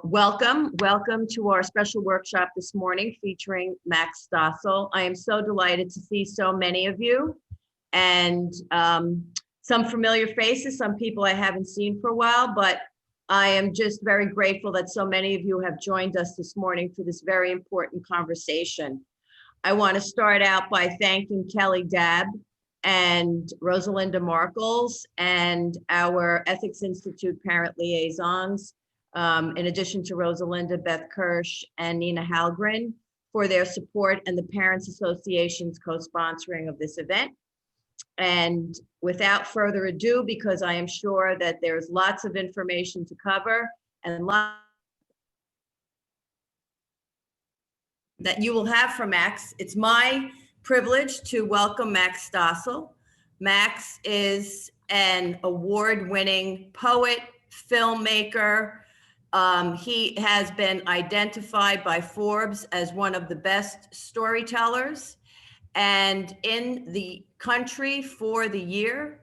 Welcome to our special workshop this morning featuring Max Stossel. I am so delighted to see so many of you and some familiar faces, some people I haven't seen for a while, but I am just very grateful that so many of you have joined us this morning for this very important conversation. I want to start out by thanking Kelly Dabb and Rosalinda Markles and our Ethics Institute parent liaisons, in addition to Rosalinda, Beth Kirsch, and Nina Halgren, for their support and the Parents Association's co-sponsoring of this event. And without further ado, because I am sure that there's lots of information to cover and that you will have from Max, it's my privilege to welcome Max Stossel. Max is an award-winning poet, filmmaker. He has been identified by Forbes as one of the best storytellers and in the country for the year.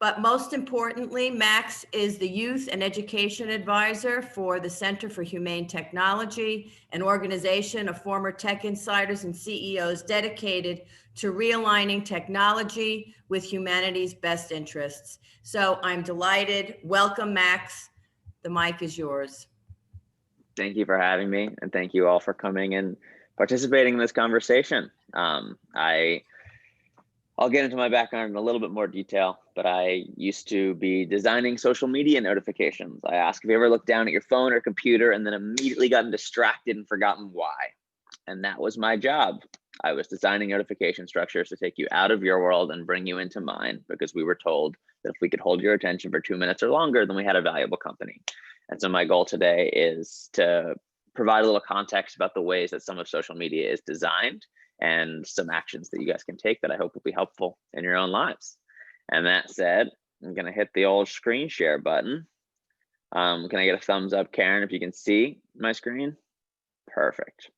But most importantly, Max is the Youth and Education Advisor for the Center for Humane Technology, an organization of former tech insiders and CEOs dedicated to realigning technology with humanity's best interests. So I'm delighted. Welcome, Max. The mic is yours. Thank you for having me, and thank you all for coming and participating in this conversation. I'll get into my background in a little bit more detail, but I used to be designing social media notifications. I ask if you ever looked down at your phone or computer and then immediately gotten distracted and forgotten why. And that was my job. I was designing notification structures to take you out of your world and bring you into mine, because we were told that if we could hold your attention for 2 minutes or longer, then we had a valuable company. And so my goal today is to provide a little context about the ways that some of social media is designed and some actions that you guys can take that I hope will be helpful in your own lives. And that said, I'm gonna hit the old screen share button. Can I get a thumbs up, Karen, if you can see my screen? Perfect.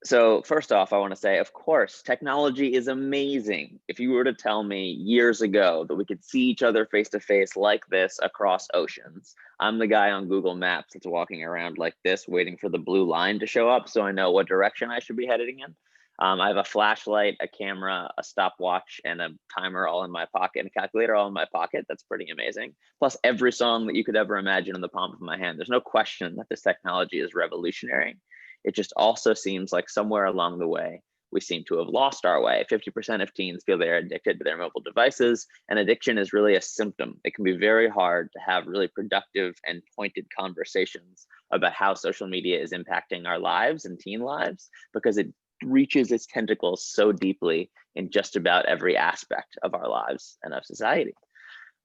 So first off, I want to say, of course, technology is amazing. If you were to tell me years ago that we could see each other face to face like this across oceans, I'm the guy on Google Maps that's walking around like this, waiting for the blue line to show up so I know what direction I should be heading in. I have a flashlight, a camera, a stopwatch, and a timer all in my pocket, and a calculator all in my pocket. That's pretty amazing. Plus every song that you could ever imagine in the palm of my hand. There's no question that this technology is revolutionary. It just also seems like somewhere along the way, we seem to have lost our way. 50% of teens feel they're addicted to their mobile devices, and addiction is really a symptom. It can be very hard to have really productive and pointed conversations about how social media is impacting our lives and teen lives, because it reaches its tentacles so deeply in just about every aspect of our lives and of society.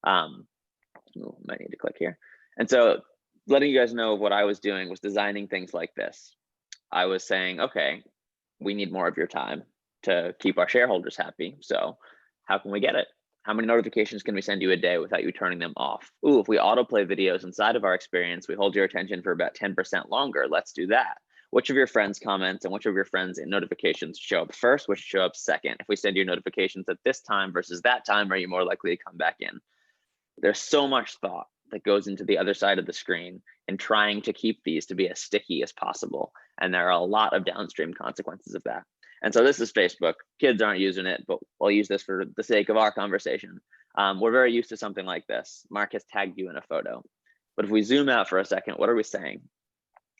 Might need to click here. And so letting you guys know what I was doing was designing things like this. I was saying, okay, we need more of your time to keep our shareholders happy. So how can we get it? How many notifications can we send you a day without you turning them off? Ooh, if we autoplay videos inside of our experience, we hold your attention for about 10% longer. Let's do that. Which of your friends' comments and which of your friends' notifications show up first, which show up second? If we send you notifications at this time versus that time, are you more likely to come back in? There's so much thought that goes into the other side of the screen and trying to keep these to be as sticky as possible. And there are a lot of downstream consequences of that. And so this is Facebook. Kids aren't using it, but I'll use this for the sake of our conversation. We're very used to something like this. Mark has tagged you in a photo. But if we zoom out for a second, what are we saying?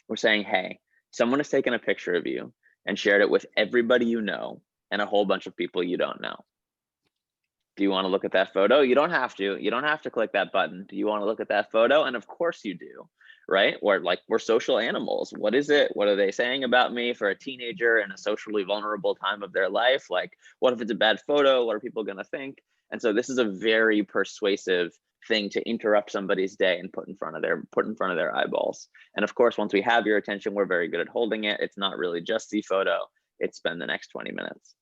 We're saying, hey, someone has taken a picture of you and shared it with everybody you know and a whole bunch of people you don't know. Do you want to look at that photo? You don't have to. You don't have to click that button. Do you want to look at that photo? And of course you do, right? We're social animals. What is it? What are they saying about me for a teenager in a socially vulnerable time of their life? Like, what if it's a bad photo? What are people going to think? And so this is a very persuasive thing to interrupt somebody's day and put in front of their eyeballs. And of course, once we have your attention, we're very good at holding it. It's not really just the photo. It's spend the next 20 minutes.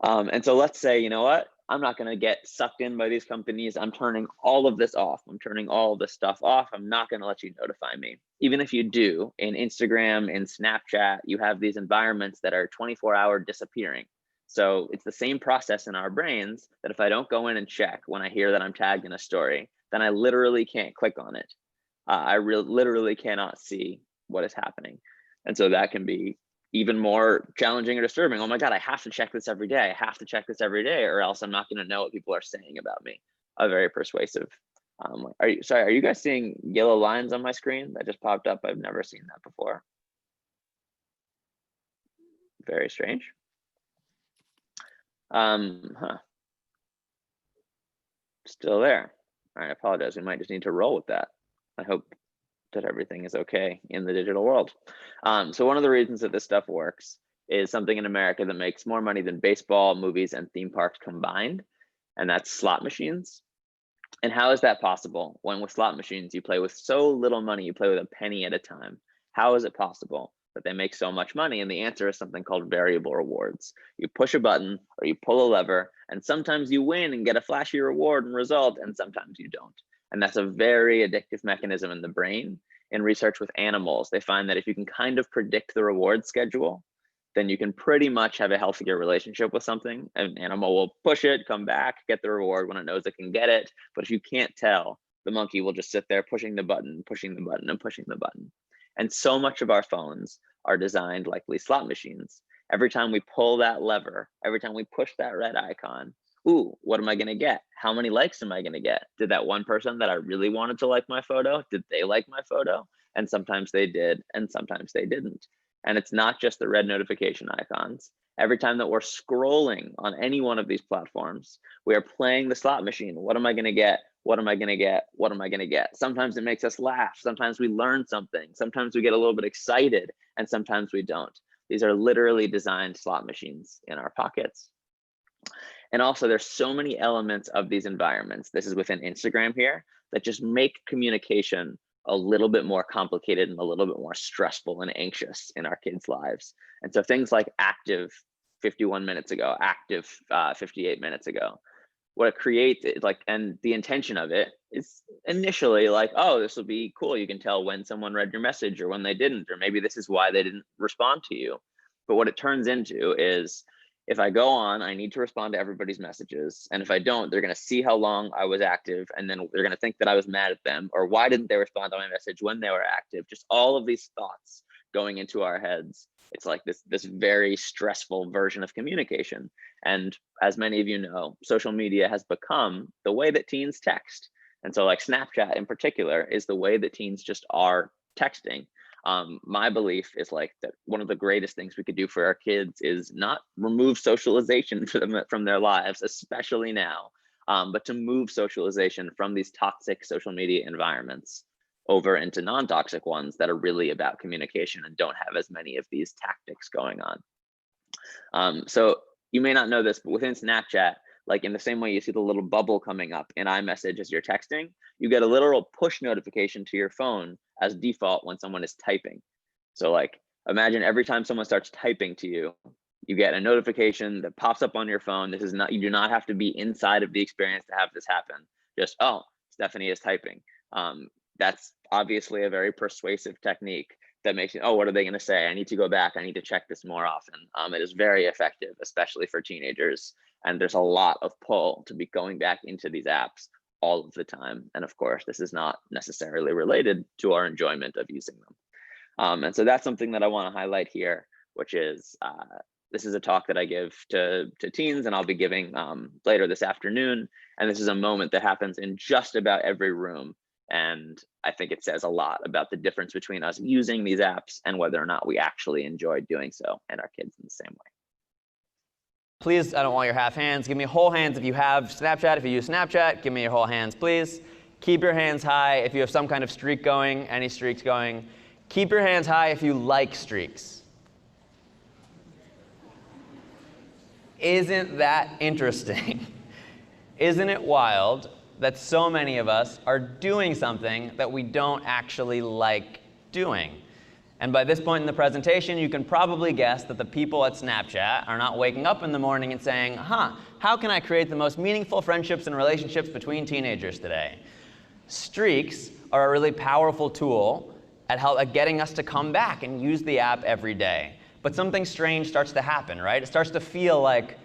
And so let's say, you know what? I'm not going to get sucked in by these companies. I'm turning all of this off. I'm turning all of this stuff off. I'm not going to let you notify me. Even if you do, in Instagram, in Snapchat, you have these environments that are 24-hour disappearing. So it's the same process in our brains that if I don't go in and check when I hear that I'm tagged in a story, then I literally can't click on it. I literally cannot see what is happening. And so that can be even more challenging or disturbing. Oh my God, I have to check this every day. I have to check this every day, or else I'm not going to know what people are saying about me. Very persuasive. Are you guys seeing yellow lines on my screen that just popped up? I've never seen that before. Very strange. Still there. All right, I apologize. We might just need to roll with that. I hope that everything is okay in the digital world. So one of the reasons that this stuff works is something in America that makes more money than baseball, movies, and theme parks combined, and that's slot machines. And how is that possible when with slot machines you play with so little money, you play with a penny at a time? How is it possible that they make so much money? And the answer is something called variable rewards. You push a button or you pull a lever, and sometimes you win and get a flashy reward and result, and sometimes you don't. And that's a very addictive mechanism in the brain. In research with animals, they find that if you can kind of predict the reward schedule, then you can pretty much have a healthier relationship with something. An animal will push it, come back, get the reward when it knows it can get it. But if you can't tell, the monkey will just sit there pushing the button, pushing the button, and pushing the button. And so much of our phones are designed like these slot machines. Every time we pull that lever, every time we push that red icon, ooh, what am I gonna get? How many likes am I gonna get? Did that one person that I really wanted to like my photo, did they like my photo? And sometimes they did, and sometimes they didn't. And it's not just the red notification icons. Every time that we're scrolling on any one of these platforms, we are playing the slot machine. What am I gonna get? What am I gonna get? What am I gonna get? Sometimes it makes us laugh. Sometimes we learn something. Sometimes we get a little bit excited, and sometimes we don't. These are literally designed slot machines in our pockets. And also there's so many elements of these environments, this is within Instagram here, that just make communication a little bit more complicated and a little bit more stressful and anxious in our kids' lives. And so things like active 51 minutes ago, active 58 minutes ago, what it creates is like, and the intention of it is initially like, oh, this will be cool. You can tell when someone read your message or when they didn't, or maybe this is why they didn't respond to you. But what it turns into is, if I go on, I need to respond to everybody's messages. And if I don't, they're going to see how long I was active. And then they're going to think that I was mad at them, or why didn't they respond to my message when they were active? Just all of these thoughts going into our heads. It's like this very stressful version of communication. And as many of you know, social media has become the way that teens text. And so like Snapchat in particular is the way that teens just are texting. My belief is like that one of the greatest things we could do for our kids is not remove socialization from their lives, especially now, but to move socialization from these toxic social media environments over into non-toxic ones that are really about communication and don't have as many of these tactics going on. So you may not know this, but within Snapchat, like in the same way you see the little bubble coming up in iMessage as you're texting, you get a literal push notification to your phone as default when someone is typing. So like, imagine every time someone starts typing to you, you get a notification that pops up on your phone. This is not, you do not have to be inside of the experience to have this happen. Just, oh, Stephanie is typing. That's obviously a very persuasive technique that makes you, oh, what are they gonna say? I need to go back, I need to check this more often. It is very effective, especially for teenagers. And there's a lot of pull to be going back into these apps all of the time. And of course, this is not necessarily related to our enjoyment of using them. And so that's something that I want to highlight here, which is this is a talk that I give to teens, and I'll be giving later this afternoon. And this is a moment that happens in just about every room. And I think it says a lot about the difference between us using these apps and whether or not we actually enjoy doing so, and our kids in the same way. Please, I don't want your half hands. Give me whole hands if you have Snapchat. If you use Snapchat, give me your whole hands, please. Keep your hands high if you have some kind of streak going, any streaks going. Keep your hands high if you like streaks. Isn't that interesting? Isn't it wild that so many of us are doing something that we don't actually like doing? And by this point in the presentation, you can probably guess that the people at Snapchat are not waking up in the morning and saying, how can I create the most meaningful friendships and relationships between teenagers today? Streaks are a really powerful tool at getting us to come back and use the app every day. But something strange starts to happen, right? It starts to feel like,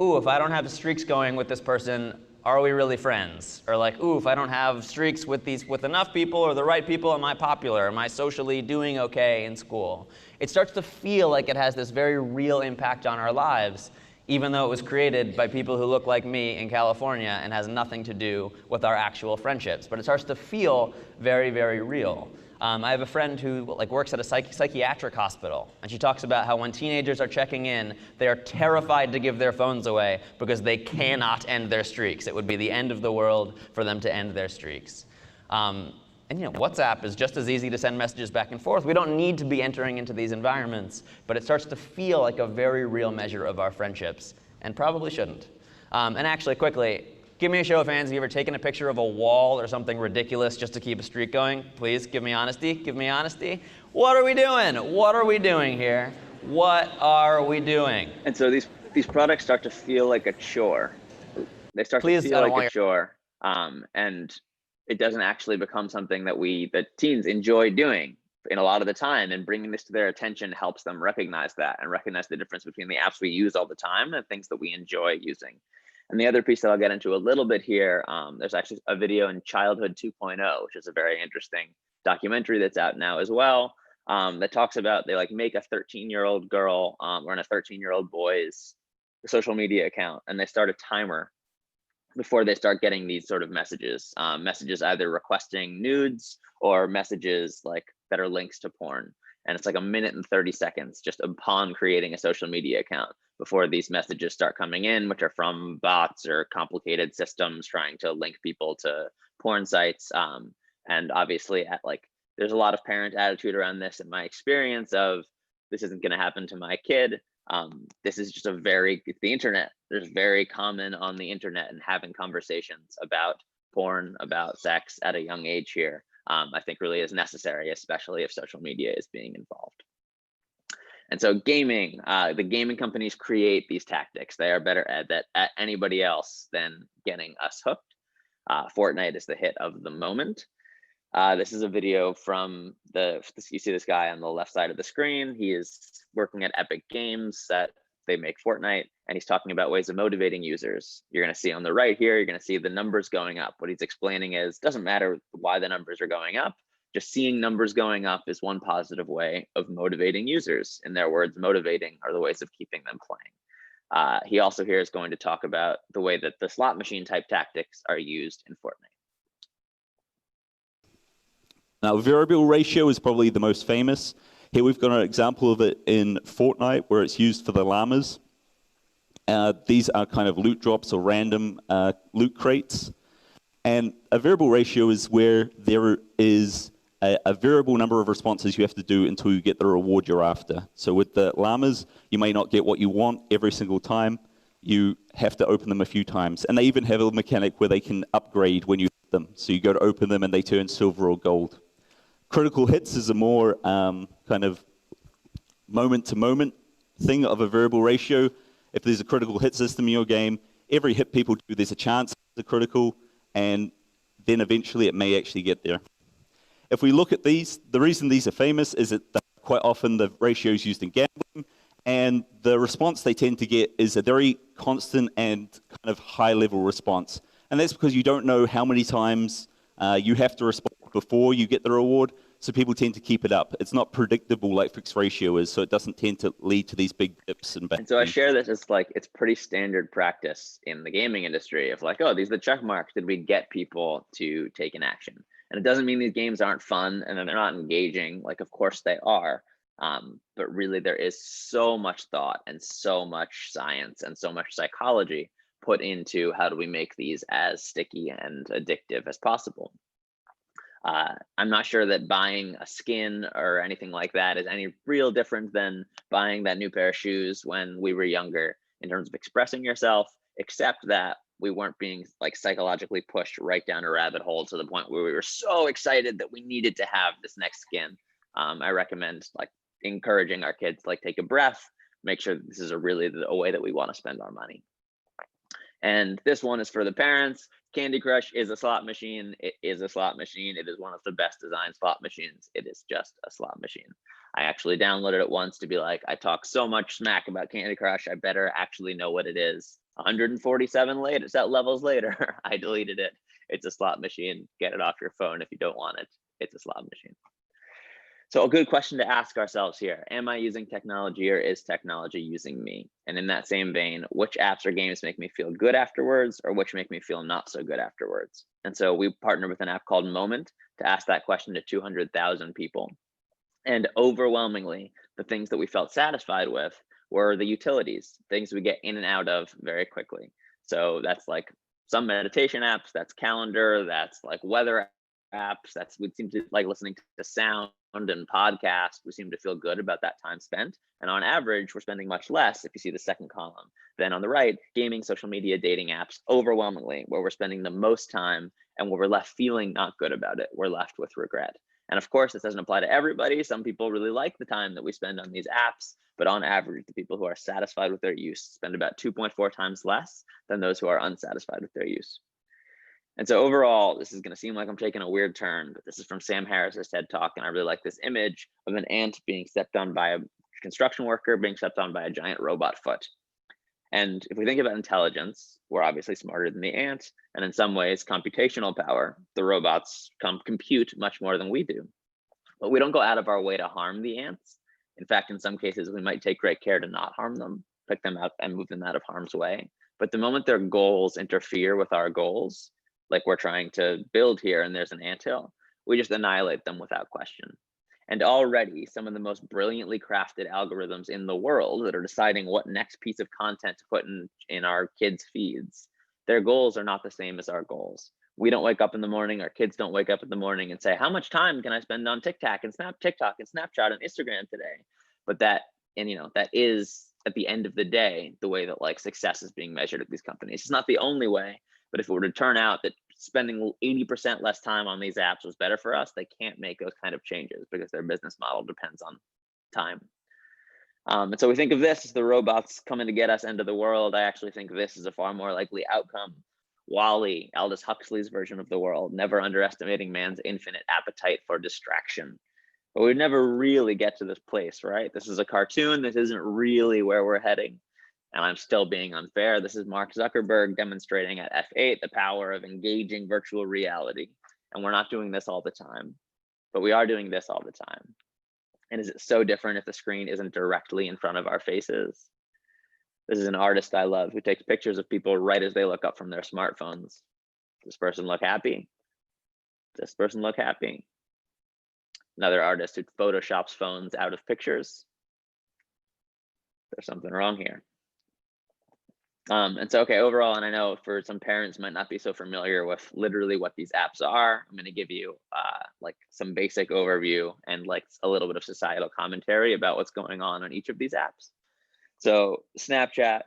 ooh, if I don't have streaks going with this person, are we really friends? Or like, ooh, if I don't have streaks with enough people or the right people, am I popular? Am I socially doing okay in school? It starts to feel like it has this very real impact on our lives, even though it was created by people who look like me in California and has nothing to do with our actual friendships. But it starts to feel very, very real. I have a friend who works at a psychiatric hospital, and she talks about how when teenagers are checking in, they are terrified to give their phones away because they cannot end their streaks. It would be the end of the world for them to end their streaks. And WhatsApp is just as easy to send messages back and forth. We don't need to be entering into these environments, but it starts to feel like a very real measure of our friendships, and probably shouldn't. And actually, quickly, give me a show of hands. Have you ever taken a picture of a wall or something ridiculous just to keep a streak going? Please, give me honesty. Give me honesty. What are we doing? What are we doing here? What are we doing? And so these products start to feel like a chore. They start to feel like a chore. And it doesn't actually become something that teens enjoy doing in a lot of the time, and bringing this to their attention helps them recognize that and recognize the difference between the apps we use all the time and things that we enjoy using. And the other piece that I'll get into a little bit here, there's actually a video in Childhood 2.0, which is a very interesting documentary that's out now as well, that talks about they make a 13-year-old girl or a 13-year-old boy's social media account, and they start a timer before they start getting these sort of messages, either requesting nudes or messages that are links to porn. And it's like 1 minute and 30 seconds just upon creating a social media account before these messages start coming in, which are from bots or complicated systems trying to link people to porn sites. And obviously there's a lot of parent attitude around this, in my experience, of this isn't going to happen to my kid. This is just it's the internet. There's very common on the internet, and having conversations about porn, about sex at a young age here, I think really is necessary, especially if social media is being involved. And so gaming, the gaming companies create these tactics. They are better at that at anybody else than getting us hooked. Fortnite is the hit of the moment. This is a video from you see this guy on the left side of the screen. He is working at Epic Games that they make Fortnite, and he's talking about ways of motivating users. You're going to see on the right here, you're going to see the numbers going up. What he's explaining is, doesn't matter why the numbers are going up, just seeing numbers going up is one positive way of motivating users. In their words, motivating are the ways of keeping them playing. He also here is going to talk about the way that the slot machine type tactics are used in Fortnite. Now, variable ratio is probably the most famous. Here we've got an example of it in Fortnite where it's used for the llamas. These are kind of loot drops or random loot crates. And a variable ratio is where there is a variable number of responses you have to do until you get the reward you're after. So with the llamas, you may not get what you want every single time. You have to open them a few times. And they even have a mechanic where they can upgrade when you hit them. So you go to open them and they turn silver or gold. Critical hits is a more kind of moment-to-moment thing of a variable ratio. If there's a critical hit system in your game, every hit people do, there's a chance it's a critical, and then eventually it may actually get there. If we look at these, the reason these are famous is that quite often the ratio is used in gambling, and the response they tend to get is a very constant and kind of high-level response. And that's because you don't know how many times you have to respond before you get the reward, so people tend to keep it up. It's not predictable like fixed ratio is, so it doesn't tend to lead to these big dips. And so I share this as it's pretty standard practice in the gaming industry of oh, these are the check marks. Did we get people to take an action? And it doesn't mean these games aren't fun and they're not engaging. Of course they are. But really there is so much thought and so much science and so much psychology put into how do we make these as sticky and addictive as possible. I'm not sure that buying a skin or anything like that is any real different than buying that new pair of shoes when we were younger in terms of expressing yourself, except that we weren't being psychologically pushed right down a rabbit hole to the point where we were so excited that we needed to have this next skin. I recommend encouraging our kids take a breath, make sure that this is a way that we want to spend our money. And this one is for the parents. Candy Crush is a slot machine. It is a slot machine. It is one of the best designed slot machines. It is just a slot machine. I actually downloaded it once to be I talk so much smack about Candy Crush, I better actually know what it is. 147 later, set levels later, I deleted it. It's a slot machine. Get it off your phone if you don't want it. It's a slot machine. So a good question to ask ourselves here, am I using technology or is technology using me? And in that same vein, which apps or games make me feel good afterwards or which make me feel not so good afterwards? And so we partnered with an app called Moment to ask that question to 200,000 people. And overwhelmingly, the things that we felt satisfied with were the utilities, things we get in and out of very quickly. So that's like some meditation apps, that's calendar, that's like weather apps, we seem to like listening to sound and podcasts. We seem to feel good about that time spent. And on average, we're spending much less, if you see the second column, than on the right, gaming, social media, dating apps, overwhelmingly, where we're spending the most time and where we're left feeling not good about it. We're left with regret. And of course, this doesn't apply to everybody. Some people really like the time that we spend on these apps, but on average, the people who are satisfied with their use spend about 2.4 times less than those who are unsatisfied with their use. And so overall, this is going to seem like I'm taking a weird turn, but this is from Sam Harris's TED Talk, and I really like this image of an ant being stepped on by a construction worker, being stepped on by a giant robot foot. And if we think about intelligence, we're obviously smarter than the ant, and in some ways, computational power, the robots compute much more than we do. But we don't go out of our way to harm the ants. In fact, in some cases, we might take great care to not harm them, pick them up and move them out of harm's way. But the moment their goals interfere with our goals, like we're trying to build here and there's an anthill, we just annihilate them without question. And already some of the most brilliantly crafted algorithms in the world that are deciding what next piece of content to put in our kids' feeds, their goals are not the same as our goals. We don't wake up in the morning, our kids don't wake up in the morning and say, how much time can I spend on TikTok and Snapchat and Instagram today? But that is at the end of the day, the way that like success is being measured at these companies. It's not the only way, but if it were to turn out that spending 80% less time on these apps was better for us, they can't make those kind of changes because their business model depends on time. And so we think of this as the robots coming to get us into the world. I actually think this is a far more likely outcome. WALL-E, Aldous Huxley's version of the world, never underestimating man's infinite appetite for distraction. But we'd never really get to this place, right? This is a cartoon. This isn't really where we're heading. And I'm still being unfair. This is Mark Zuckerberg demonstrating at F8 the power of engaging virtual reality. And we're not doing this all the time, but we are doing this all the time. And is it so different if the screen isn't directly in front of our faces? This is an artist I love who takes pictures of people right as they look up from their smartphones. Does this person look happy? Does this person look happy? Another artist who photoshops phones out of pictures. There's something wrong here. And so, okay, overall, and I know for some parents might not be so familiar with literally what these apps are, I'm going to give you like some basic overview and like a little bit of societal commentary about what's going on each of these apps. So Snapchat,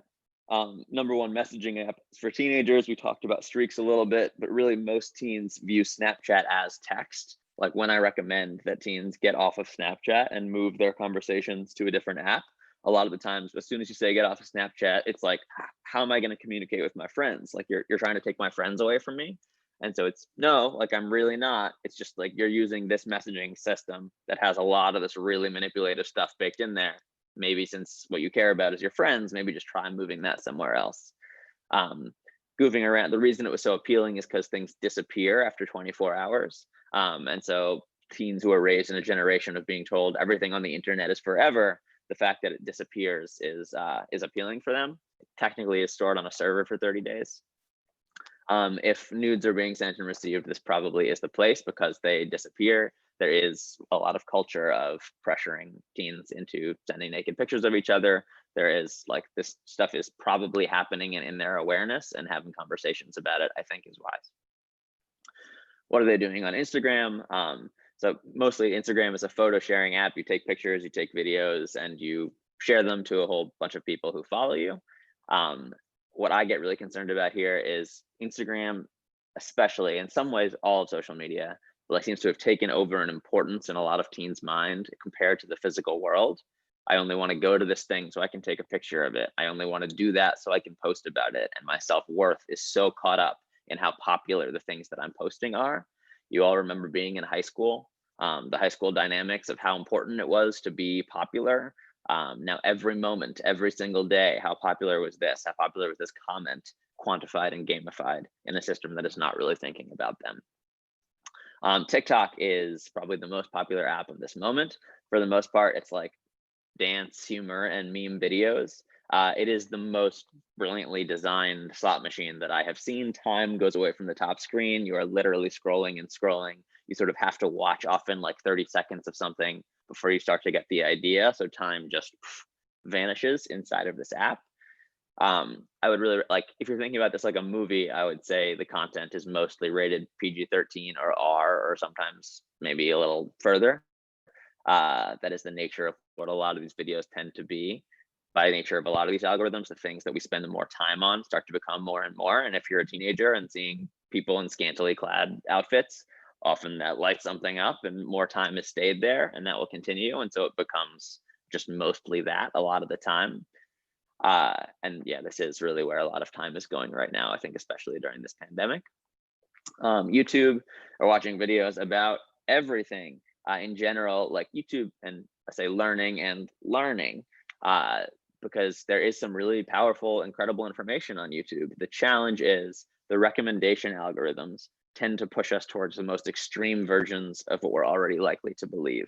#1 messaging app for teenagers. We talked about streaks a little bit, but really most teens view Snapchat as text. Like when I recommend that teens get off of Snapchat and move their conversations to a different app, a lot of the times, as soon as you say get off of Snapchat, it's like, how am I going to communicate with my friends? Like you're trying to take my friends away from me. And so it's no, like I'm really not. It's just like you're using this messaging system that has a lot of this really manipulative stuff baked in there. Maybe since what you care about is your friends, maybe just try moving that somewhere else. Goofing around. The reason it was so appealing is because things disappear after 24 hours. And so teens who are raised in a generation of being told everything on the internet is forever, the fact that it disappears is appealing for them. It technically is stored on a server for 30 days. If nudes are being sent and received, this probably is the place because they disappear. There is a lot of culture of pressuring teens into sending naked pictures of each other. There is like this stuff is probably happening in their awareness, and having conversations about it, I think, is wise. What are they doing on Instagram? So mostly Instagram is a photo sharing app. You take pictures, you take videos, and you share them to a whole bunch of people who follow you. What I get really concerned about here is Instagram, especially in some ways, all of social media, like seems to have taken over an importance in a lot of teens' mind compared to the physical world. I only want to go to this thing so I can take a picture of it. I only want to do that so I can post about it. And my self-worth is so caught up in how popular the things that I'm posting are. You all remember being in high school, the high school dynamics of how important it was to be popular. Now, every moment, every single day, how popular was this? How popular was this comment? Quantified and gamified in a system that is not really thinking about them. TikTok is probably the most popular app of this moment. For the most part, it's like dance, humor, and meme videos. It is the most brilliantly designed slot machine that I have seen. Time goes away from the top screen. You are literally scrolling and scrolling. You sort of have to watch often like 30 seconds of something before you start to get the idea. So time just vanishes inside of this app. I would really like, if you're thinking about this like a movie, I would say the content is mostly rated PG-13 or R, or sometimes maybe a little further. That is the nature of what a lot of these videos tend to be. By nature of a lot of these algorithms, the things that we spend more time on start to become more and more. And if you're a teenager and seeing people in scantily clad outfits, often that lights something up and more time is stayed there, and that will continue. And so it becomes just mostly that a lot of the time. And yeah, this is really where a lot of time is going right now, I think, especially during this pandemic. YouTube are watching videos about everything in general, like YouTube, and I say learning and learning, because there is some really powerful, incredible information on YouTube. The challenge is the recommendation algorithms tend to push us towards the most extreme versions of what we're already likely to believe.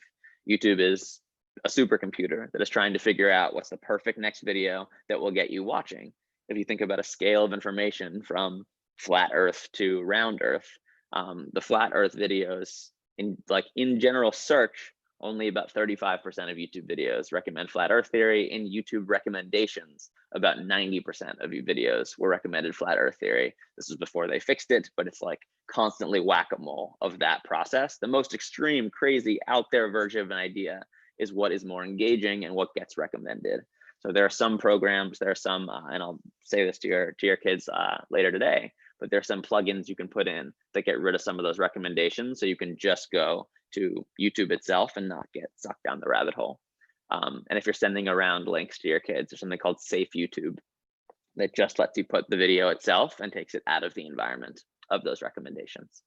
YouTube is a supercomputer that is trying to figure out what's the perfect next video that will get you watching. If you think about a scale of information from flat Earth to round Earth, the flat Earth videos in general search, only about 35% of YouTube videos recommend flat Earth theory. In YouTube recommendations, about 90% of your videos were recommended flat Earth theory. This was before they fixed it, but it's like constantly whack-a-mole of that process. The most extreme, crazy, out there version of an idea is what is more engaging and what gets recommended. So there are some programs, there are some, and I'll say this to your kids later today, but there are some plugins you can put in that get rid of some of those recommendations, so you can just go to YouTube itself and not get sucked down the rabbit hole. And if you're sending around links to your kids, there's something called Safe YouTube that just lets you put the video itself and takes it out of the environment of those recommendations.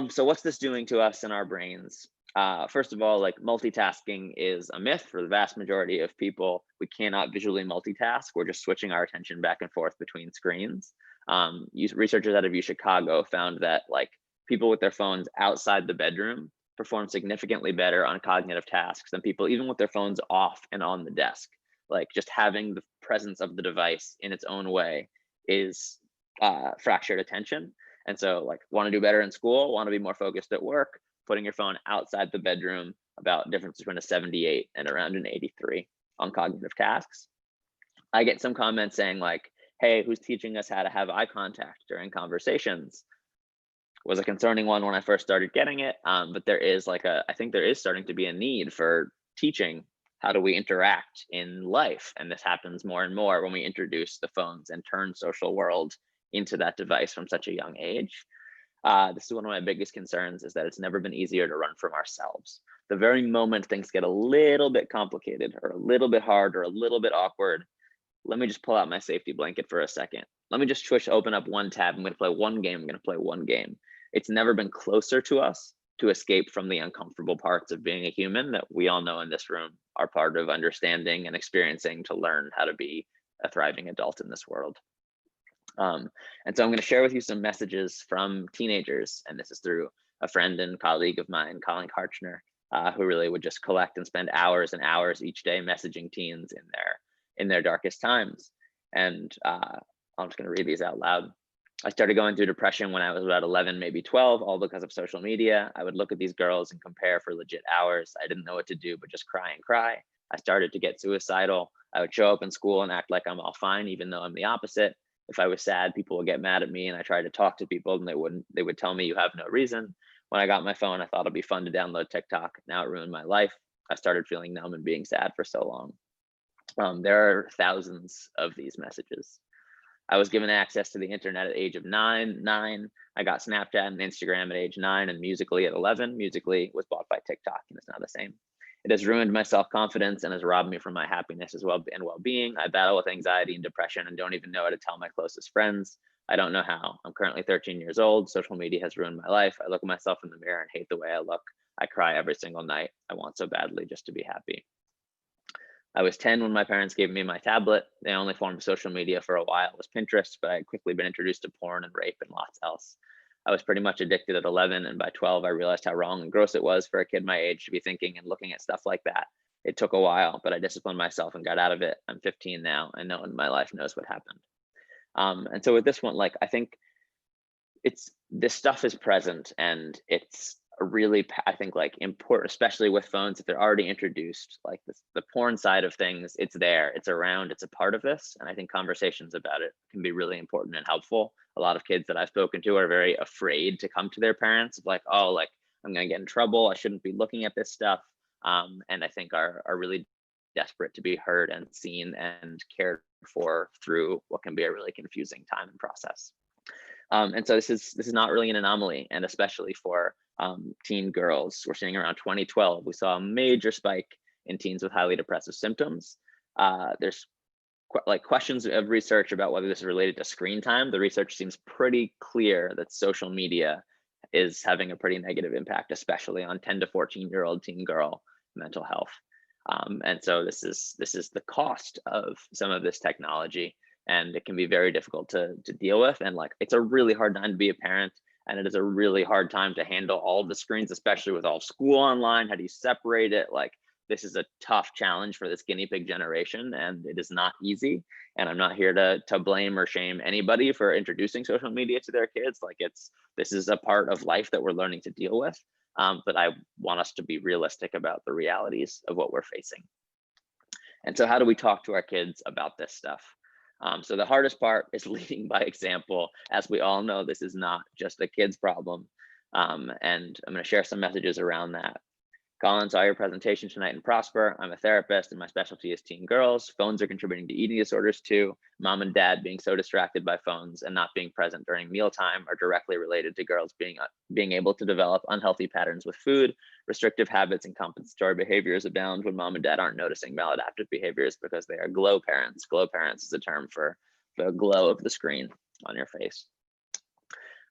So what's this doing to us in our brains? First of all, like multitasking is a myth for the vast majority of people. We cannot visually multitask. We're just switching our attention back and forth between screens. Researchers out of Chicago found that like people with their phones outside the bedroom perform significantly better on cognitive tasks than people even with their phones off and on the desk. Like just having the presence of the device in its own way is fractured attention. And so like want to do better in school, want to be more focused at work, putting your phone outside the bedroom, about difference between a 78 and around an 83 on cognitive tasks. I get some comments saying like, hey, who's teaching us how to have eye contact during conversations? Was a concerning one when I first started getting it, but there is like I think there is starting to be a need for teaching how do we interact in life, and this happens more and more when we introduce the phones and turn social world into that device from such a young age. This is one of my biggest concerns, is that it's never been easier to run from ourselves. The very moment things get a little bit complicated or a little bit hard or a little bit awkward, let me just pull out my safety blanket for a second. Let me just open up one tab. I'm going to play one game. I'm going to play one game. It's never been closer to us to escape from the uncomfortable parts of being a human that we all know in this room are part of understanding and experiencing to learn how to be a thriving adult in this world. And so I'm going to share with you some messages from teenagers, and this is through a friend and colleague of mine, Colin Karchner, who really would just collect and spend hours and hours each day messaging teens in their darkest times. And I'm just going to read these out loud. I started going through depression when I was about 11, maybe 12, all because of social media. I would look at these girls and compare for legit hours. I didn't know what to do but just cry and cry. I started to get suicidal. I would show up in school and act like I'm all fine, even though I'm the opposite. If I was sad, people would get mad at me, and I tried to talk to people and they would tell me you have no reason. When I got my phone, I thought it'd be fun to download TikTok. Now it ruined my life. I started feeling numb and being sad for so long. There are thousands of these messages. I was given access to the internet at the age of nine. I got Snapchat and Instagram at age 9 and Musical.ly at 11. Musical.ly was bought by TikTok, and it's now the same. It has ruined my self-confidence and has robbed me from my happiness as well and well-being. I battle with anxiety and depression and don't even know how to tell my closest friends. I don't know how. I'm currently 13 years old. Social media has ruined my life. I look at myself in the mirror and hate the way I look. I cry every single night. I want so badly just to be happy. I was 10 when my parents gave me my tablet. The only form of social media for a while was Pinterest, but I had quickly been introduced to porn and rape and lots else. I was pretty much addicted at 11, and by 12, I realized how wrong and gross it was for a kid my age to be thinking and looking at stuff like that. It took a while, but I disciplined myself and got out of it. I'm 15 now, and no one in my life knows what happened. And so with this one, like, I think this stuff is present, and it's a really, I think, like, important, especially with phones, if they're already introduced, like the porn side of things, it's there, it's around, it's a part of this. And I think conversations about it can be really important and helpful. A lot of kids that I've spoken to are very afraid to come to their parents, like, oh, like, I'm gonna get in trouble, I shouldn't be looking at this stuff. And I think are really desperate to be heard and seen and cared for through what can be a really confusing time and process. And so this is not really an anomaly, and especially for teen girls. We're seeing around 2012, we saw a major spike in teens with highly depressive symptoms. There's like questions of research about whether this is related to screen time. The research seems pretty clear that social media is having a pretty negative impact, especially on 10 to 14-year-old teen girl mental health. And so this is the cost of some of this technology, and it can be very difficult to deal with. And like, it's a really hard time to be a parent, and it is a really hard time to handle all the screens, especially with all school online. How do you separate it? Like, this is a tough challenge for this guinea pig generation, and it is not easy. And I'm not here to blame or shame anybody for introducing social media to their kids. Like, this is a part of life that we're learning to deal with. But I want us to be realistic about the realities of what we're facing. And so how do we talk to our kids about this stuff? So the hardest part is leading by example. As we all know, this is not just a kid's problem. And I'm going to share some messages around that. Colin, saw your presentation tonight in Prosper. I'm a therapist, and my specialty is teen girls. Phones are contributing to eating disorders too. Mom and dad being so distracted by phones and not being present during mealtime are directly related to girls being able to develop unhealthy patterns with food. Restrictive habits and compensatory behaviors abound when mom and dad aren't noticing maladaptive behaviors because they are glow parents. Glow parents is a term for the glow of the screen on your face.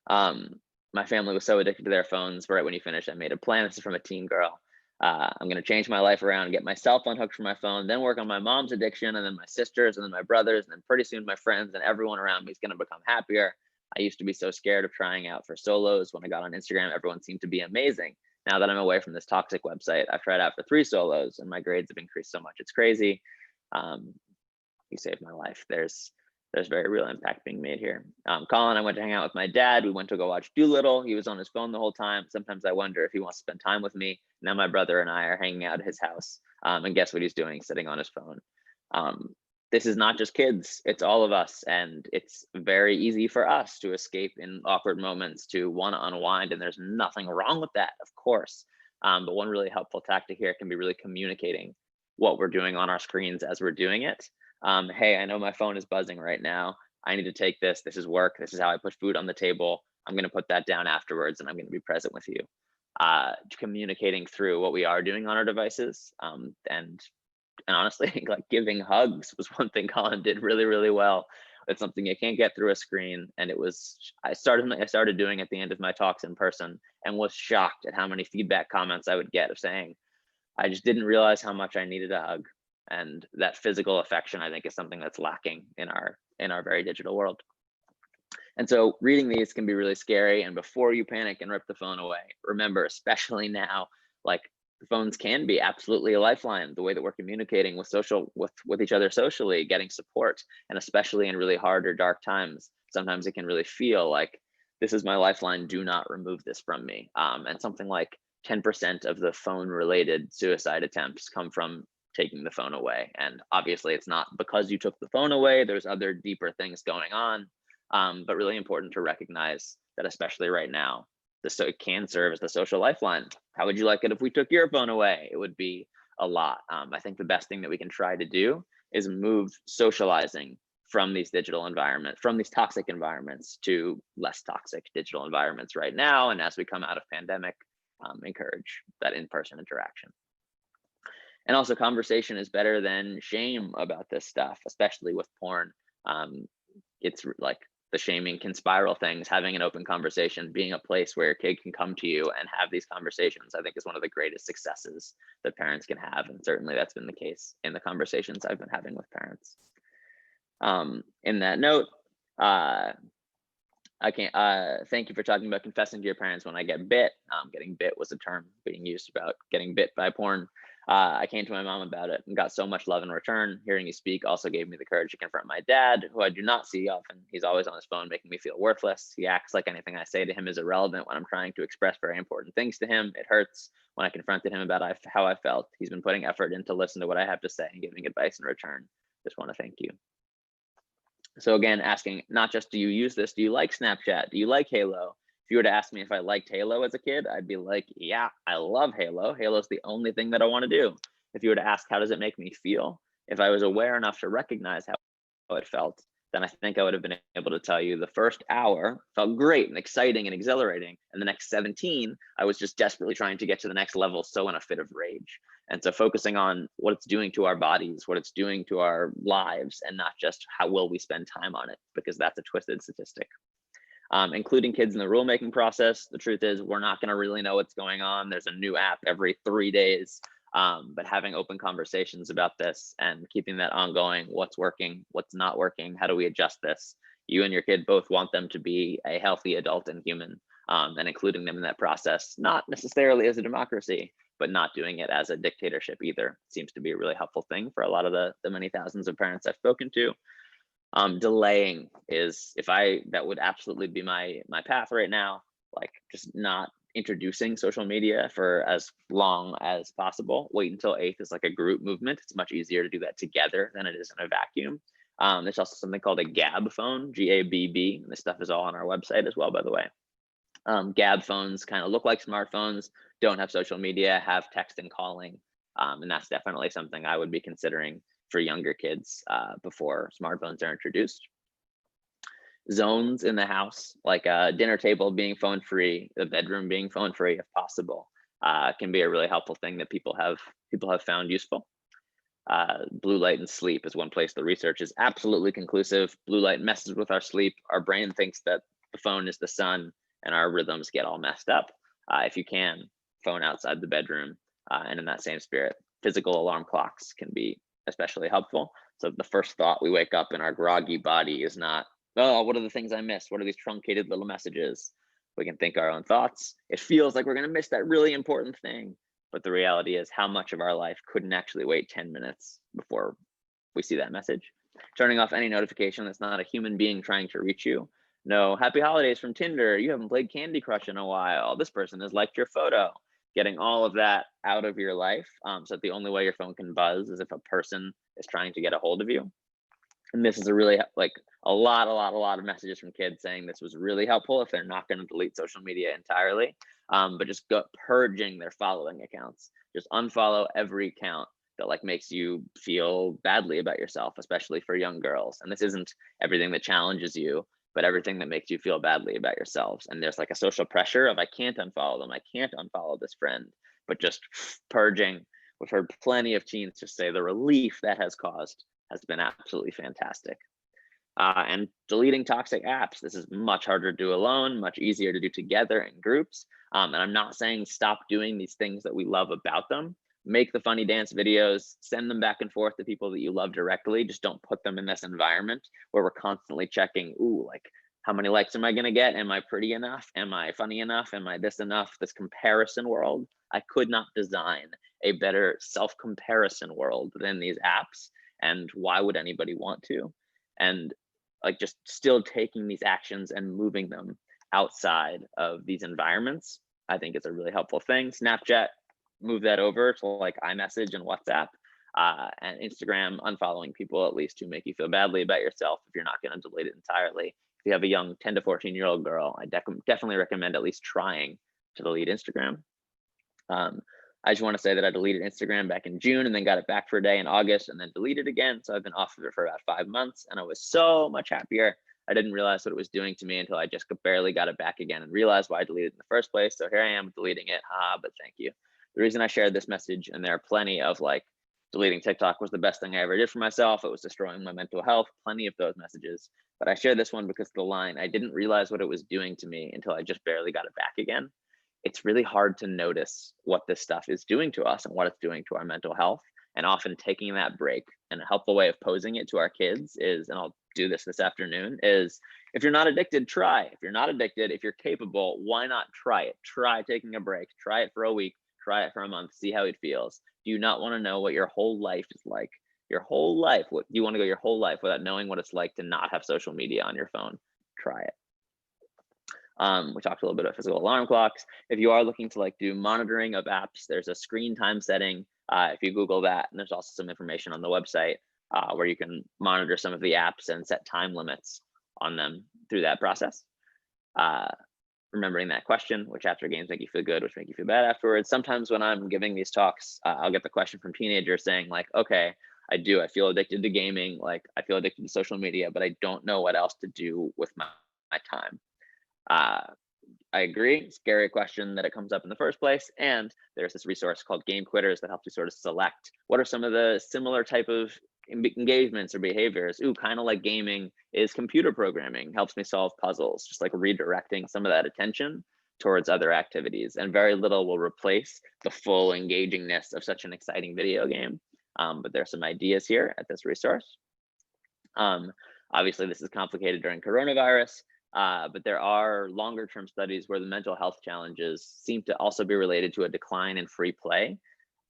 My family was so addicted to their phones. Right when you finish, I made a plan. This is from a teen girl. I'm going to change my life around, get myself unhooked from my phone, then work on my mom's addiction, and then my sisters, and then my brothers, and then pretty soon my friends and everyone around me is going to become happier. I used to be so scared of trying out for solos. When I got on Instagram, everyone seemed to be amazing. Now that I'm away from this toxic website, I've tried out for 3 solos, and my grades have increased so much. It's crazy. You saved my life. There's very real impact being made here. Colin, I went to hang out with my dad. We went to go watch Doolittle. He was on his phone the whole time. Sometimes I wonder if he wants to spend time with me. Now my brother and I are hanging out at his house. And guess what he's doing? Sitting on his phone. This is not just kids, it's all of us. And it's very easy for us to escape in awkward moments, to want to unwind. And there's nothing wrong with that, of course. But one really helpful tactic here can be really communicating what we're doing on our screens as we're doing it. Hey, I know my phone is buzzing right now. I need to take this. This is work. This is how I put food on the table. I'm going to put that down afterwards, and I'm going to be present with you. Communicating through what we are doing on our devices. And honestly, like, giving hugs was one thing Colin did really, really well. It's something you can't get through a screen. And it was, I started doing at the end of my talks in person, and was shocked at how many feedback comments I would get of saying, I just didn't realize how much I needed a hug. And that physical affection, I think, is something that's lacking in our very digital world. And so reading these can be really scary. And before you panic and rip the phone away, remember, especially now, like, the phones can be absolutely a lifeline. The way that we're communicating with each other socially, getting support, and especially in really hard or dark times, sometimes it can really feel like, this is my lifeline. Do not remove this from me. And something like 10% of the phone-related suicide attempts come from taking the phone away. And obviously it's not because you took the phone away. There's other deeper things going on, but really important to recognize that, especially right now, it can serve as the social lifeline. How would you like it if we took your phone away? It would be a lot. I think the best thing that we can try to do is move socializing from these digital environments, from these toxic environments, to less toxic digital environments right now. And as we come out of pandemic, encourage that in-person interaction. And also, conversation is better than shame about this stuff, especially with porn. It's like, the shaming can spiral things. Having an open conversation, being a place where your kid can come to you and have these conversations, I think is one of the greatest successes that parents can have. And certainly that's been the case in the conversations I've been having with parents. In that note, thank you for talking about confessing to your parents when I get bit. Getting bit was a term being used about getting bit by porn. I came to my mom about it and got so much love in return. Hearing you speak also gave me the courage to confront my dad, who I do not see often. He's always on his phone, making me feel worthless. He acts like anything I say to him is irrelevant when I'm trying to express very important things to him. It hurts when I confronted him about how I felt. He's been putting effort in to listen to what I have to say and giving advice in return. Just want to thank you. So again, asking not just do you use this, do you like Snapchat? Do you like Halo? If you were to ask me if I liked Halo as a kid, I'd be like, yeah, I love Halo. Halo's the only thing that I want to do. If you were to ask, how does it make me feel? If I was aware enough to recognize how it felt, then I think I would have been able to tell you the first hour felt great and exciting and exhilarating. And the next 17, I was just desperately trying to get to the next level, so in a fit of rage. And so focusing on what it's doing to our bodies, what it's doing to our lives, and not just how will we spend time on it, because that's a twisted statistic. Including kids in the rulemaking process. The truth is we're not going to really know what's going on. There's a new app every 3 days, but having open conversations about this and keeping that ongoing, what's working, what's not working, how do we adjust this? You and your kid both want them to be a healthy adult and human, and including them in that process, not necessarily as a democracy, but not doing it as a dictatorship either. Seems to be a really helpful thing for a lot of the many thousands of parents I've spoken to. Delaying is, that would absolutely be my path right now, like just not introducing social media for as long as possible. Wait until 8th is like a group movement. It's much easier to do that together than it is in a vacuum. There's also something called a GAB phone, G-A-B-B. And this stuff is all on our website as well, by the way. GAB phones kind of look like smartphones, don't have social media, have text and calling. And that's definitely something I would be considering for younger kids before smartphones are introduced. Zones in the house, like a dinner table being phone free, the bedroom being phone free if possible, can be a really helpful thing that people have found useful. Blue light and sleep is one place the research is absolutely conclusive. Blue light messes with our sleep. Our brain thinks that the phone is the sun, and our rhythms get all messed up. If you can, phone outside the bedroom. And in that same spirit, physical alarm clocks can be especially helpful. So the first thought we wake up in our groggy body is not, oh, what are the things I missed? What are these truncated little messages? We can think our own thoughts. It feels like we're going to miss that really important thing. But the reality is how much of our life couldn't actually wait 10 minutes before we see that message. Turning off any notification that's not a human being trying to reach you. No, happy holidays from Tinder. You haven't played Candy Crush in a while. This person has liked your photo. Getting all of that out of your life, so that the only way your phone can buzz is if a person is trying to get a hold of you. And this is a really, like, a lot of messages from kids saying this was really helpful if they're not going to delete social media entirely, but just purging their following accounts. Just unfollow every account that like makes you feel badly about yourself, especially for young girls. And this isn't everything that challenges you, but everything that makes you feel badly about yourselves. And there's like a social pressure of I can't unfollow them, I can't unfollow this friend, but just purging. We've heard plenty of teens just say the relief that has caused has been absolutely fantastic. And deleting toxic apps. This is much harder to do alone, much easier to do together in groups. And I'm not saying stop doing these things that we love about them. Make the funny dance videos, send them back and forth to people that you love directly. Just don't put them in this environment where we're constantly checking, ooh, like how many likes am I gonna get? Am I pretty enough? Am I funny enough? Am I this enough? This comparison world. I could not design a better self-comparison world than these apps. And why would anybody want to? And like just still taking these actions and moving them outside of these environments, I think is a really helpful thing. Snapchat, move that over to like iMessage and WhatsApp, and Instagram, unfollowing people at least who make you feel badly about yourself if you're not going to delete it entirely. If you have a young 10 to 14-year-old girl, I definitely recommend at least trying to delete Instagram. I just want to say that I deleted Instagram back in June and then got it back for a day in August and then deleted again. So I've been off of it for about 5 months and I was so much happier. I didn't realize what it was doing to me until I just barely got it back again and realized why I deleted it in the first place. So here I am deleting it. But thank you. The reason I shared this message, and there are plenty of like Deleting TikTok was the best thing I ever did for myself. It was destroying my mental health. Plenty of those messages. But I share this one because the line, I didn't realize what it was doing to me until I just barely got it back again. It's really hard to notice what this stuff is doing to us and what it's doing to our mental health. And often taking that break, and a helpful way of posing it to our kids is, and I'll do this afternoon, is if you're not addicted, try. If you're not addicted, if you're capable, why not try it? Try taking a break. Try it for a week. Try it for a month. See how it feels. Do you not want to know what your whole life is like? Your whole life. What you want to go your whole life without knowing what it's like to not have social media on your phone? Try it. We talked a little bit about physical alarm clocks. If you are looking to like do monitoring of apps, there's a screen time setting. If you Google that, and there's also some information on the website where you can monitor some of the apps and set time limits on them through that process. Remembering that question, which after games make you feel good, which make you feel bad afterwards. Sometimes when I'm giving these talks, I'll get the question from teenagers saying like, okay, I feel addicted to gaming, like I feel addicted to social media, but I don't know what else to do with my time. I agree, scary question that it comes up in the first place. And there's this resource called Game Quitters that helps you sort of select what are some of the similar type of engagements or behaviors. Ooh, kind of like gaming is computer programming, helps me solve puzzles, just like redirecting some of that attention towards other activities. And very little will replace the full engagingness of such an exciting video game. But there's some ideas here at this resource. Obviously, this is complicated during coronavirus. But there are longer term studies where the mental health challenges seem to also be related to a decline in free play.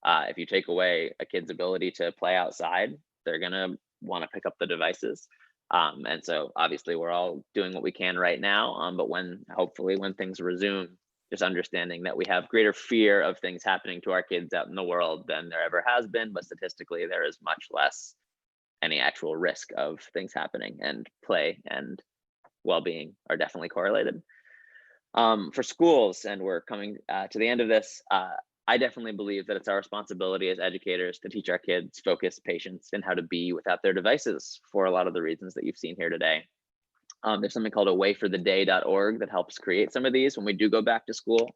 If you take away a kid's ability to play outside, they're gonna wanna pick up the devices. And so obviously we're all doing what we can right now, but hopefully when things resume, just understanding that we have greater fear of things happening to our kids out in the world than there ever has been, but statistically there is much less any actual risk of things happening, and play and well-being are definitely correlated. For schools, and we're coming to the end of this, I definitely believe that it's our responsibility as educators to teach our kids focus, patience, and how to be without their devices for a lot of the reasons that you've seen here today. There's something called awayfortheday.org that helps create some of these when we do go back to school,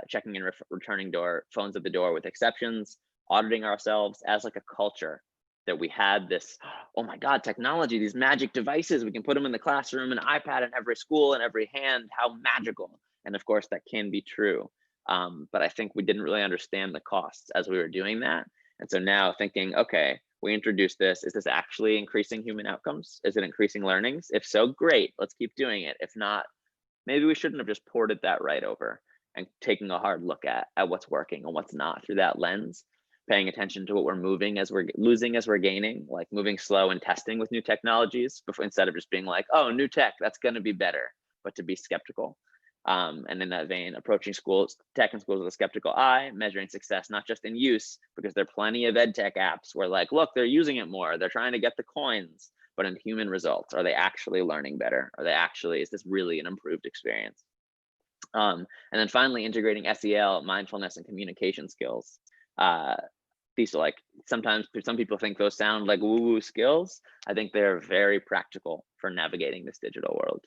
checking and returning phones at the door with exceptions, auditing ourselves as like a culture that we had this, oh my God, technology, these magic devices, we can put them in the classroom, an iPad in every school, in every hand, how magical. And of course that can be true. But I think we didn't really understand the costs as we were doing that. And so now thinking, okay, we introduced this, is this actually increasing human outcomes? Is it increasing learnings? If so, great, let's keep doing it. If not, maybe we shouldn't have just ported that right over, and taking a hard look at what's working and what's not through that lens. Paying attention to what we're moving as we're losing as we're gaining, like moving slow and testing with new technologies instead of just being like, oh, new tech, that's going to be better, but to be skeptical. And in that vein, approaching tech and schools with a skeptical eye, measuring success, not just in use, because there are plenty of ed tech apps where like, look, they're using it more, they're trying to get the coins, but in human results, are they actually learning better? Is this really an improved experience? And then finally, integrating SEL, mindfulness, and communication skills. These are like, sometimes some people think those sound like woo-woo skills. I think they're very practical for navigating this digital world.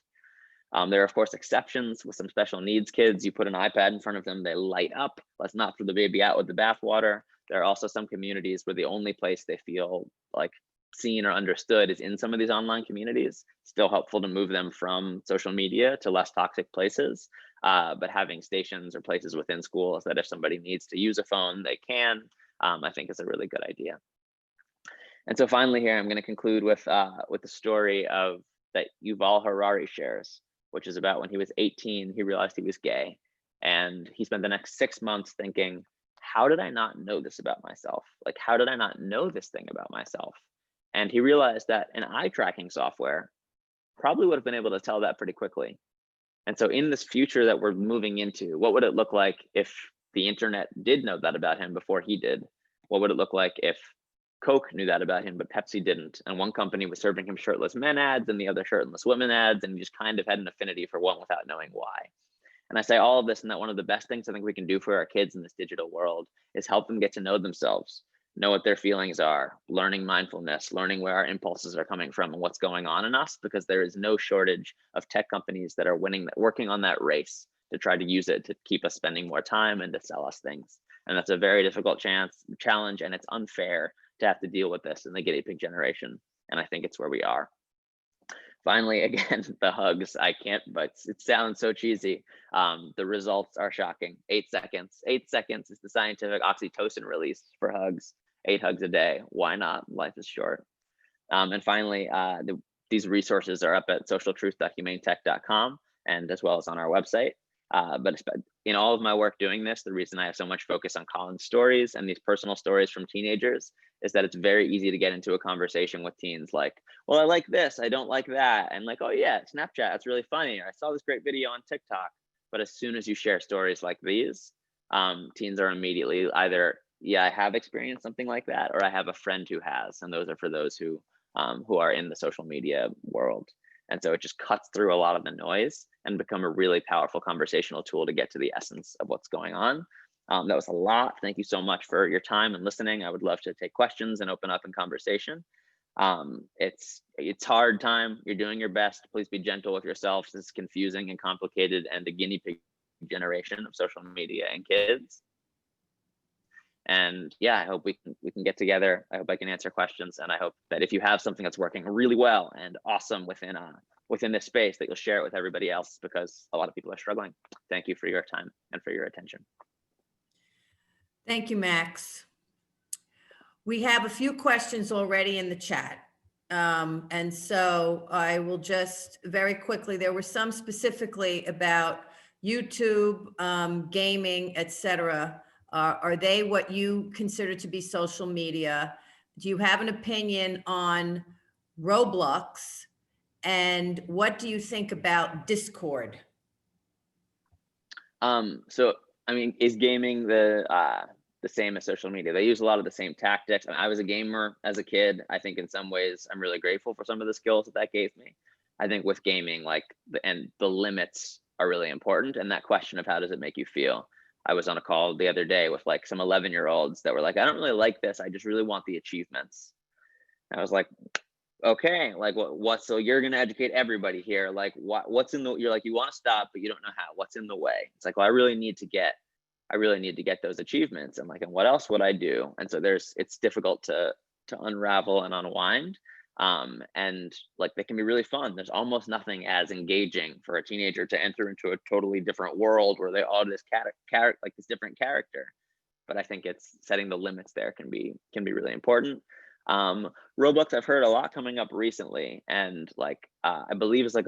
There are of course exceptions with some special needs kids. You put an iPad in front of them, they light up. Let's not throw the baby out with the bathwater. There are also some communities where the only place they feel like seen or understood is in some of these online communities. Still helpful to move them from social media to less toxic places. But having stations or places within schools that if somebody needs to use a phone, they can, I think is a really good idea. And so finally here, I'm going to conclude with the story of that Yuval Harari shares, which is about when he was 18, he realized he was gay. And he spent the next 6 months thinking, how did I not know this about myself? Like, how did I not know this thing about myself? And he realized that an eye tracking software probably would have been able to tell that pretty quickly. And so in this future that we're moving into, what would it look like if the internet did know that about him before he did? What would it look like if Coke knew that about him, but Pepsi didn't? And one company was serving him shirtless men ads and the other shirtless women ads, and he just kind of had an affinity for one without knowing why. And I say all of this, and that one of the best things I think we can do for our kids in this digital world is help them get to know themselves, know what their feelings are, learning mindfulness, learning where our impulses are coming from and what's going on in us, because there is no shortage of tech companies that are working on that race to try to use it to keep us spending more time and to sell us things. And that's a very difficult challenge, and it's unfair to have to deal with this in the guinea pig generation. And I think it's where we are. Finally, again, the hugs, I can't, but it sounds so cheesy. The results are shocking. 8 seconds. 8 seconds is the scientific oxytocin release for hugs. 8 hugs a day. Why not? Life is short. And finally, these resources are up at socialtruth.humanetech.com and as well as on our website. But in all of my work doing this, the reason I have so much focus on Colin's stories and these personal stories from teenagers is that it's very easy to get into a conversation with teens like, well, I like this, I don't like that. And like, oh yeah, Snapchat, that's really funny. Or I saw this great video on TikTok. But as soon as you share stories like these, teens are immediately either, yeah, I have experienced something like that, or I have a friend who has. And those are for those who are in the social media world. And so it just cuts through a lot of the noise and become a really powerful conversational tool to get to the essence of what's going on. That was a lot. Thank you so much for your time and listening. I would love to take questions and open up in conversation. It's hard time. You're doing your best. Please be gentle with yourselves. It's confusing and complicated and a guinea pig generation of social media and kids. And yeah, I hope we can get together. I hope I can answer questions. And I hope that if you have something that's working really well and awesome within this space, that you'll share it with everybody else, because a lot of people are struggling. Thank you for your time and for your attention. Thank you, Max. We have a few questions already in the chat. And so I will just very quickly, there were some specifically about YouTube, gaming, etc. Are they what you consider to be social media? Do you have an opinion on Roblox? And what do you think about Discord? So, I mean, is gaming the same as social media? They use a lot of the same tactics. I mean, I was a gamer as a kid. I think in some ways I'm really grateful for some of the skills that gave me. I think with gaming, like the limits are really important. And that question of how does it make you feel? I was on a call the other day with like some 11-year-olds that were like, I don't really like this. I just really want the achievements. And I was like, okay, like what? So you're going to educate everybody here. Like what's in the, you're like, you want to stop, but you don't know how, what's in the way? It's like, well, I really need to get those achievements. And like, and what else would I do? And so it's difficult to unravel and unwind. And like, they can be really fun. There's almost nothing as engaging for a teenager to enter into a totally different world where they all this like this different character. But I think it's setting the limits there can be really important. Roblox, I've heard a lot coming up recently, and like I believe is a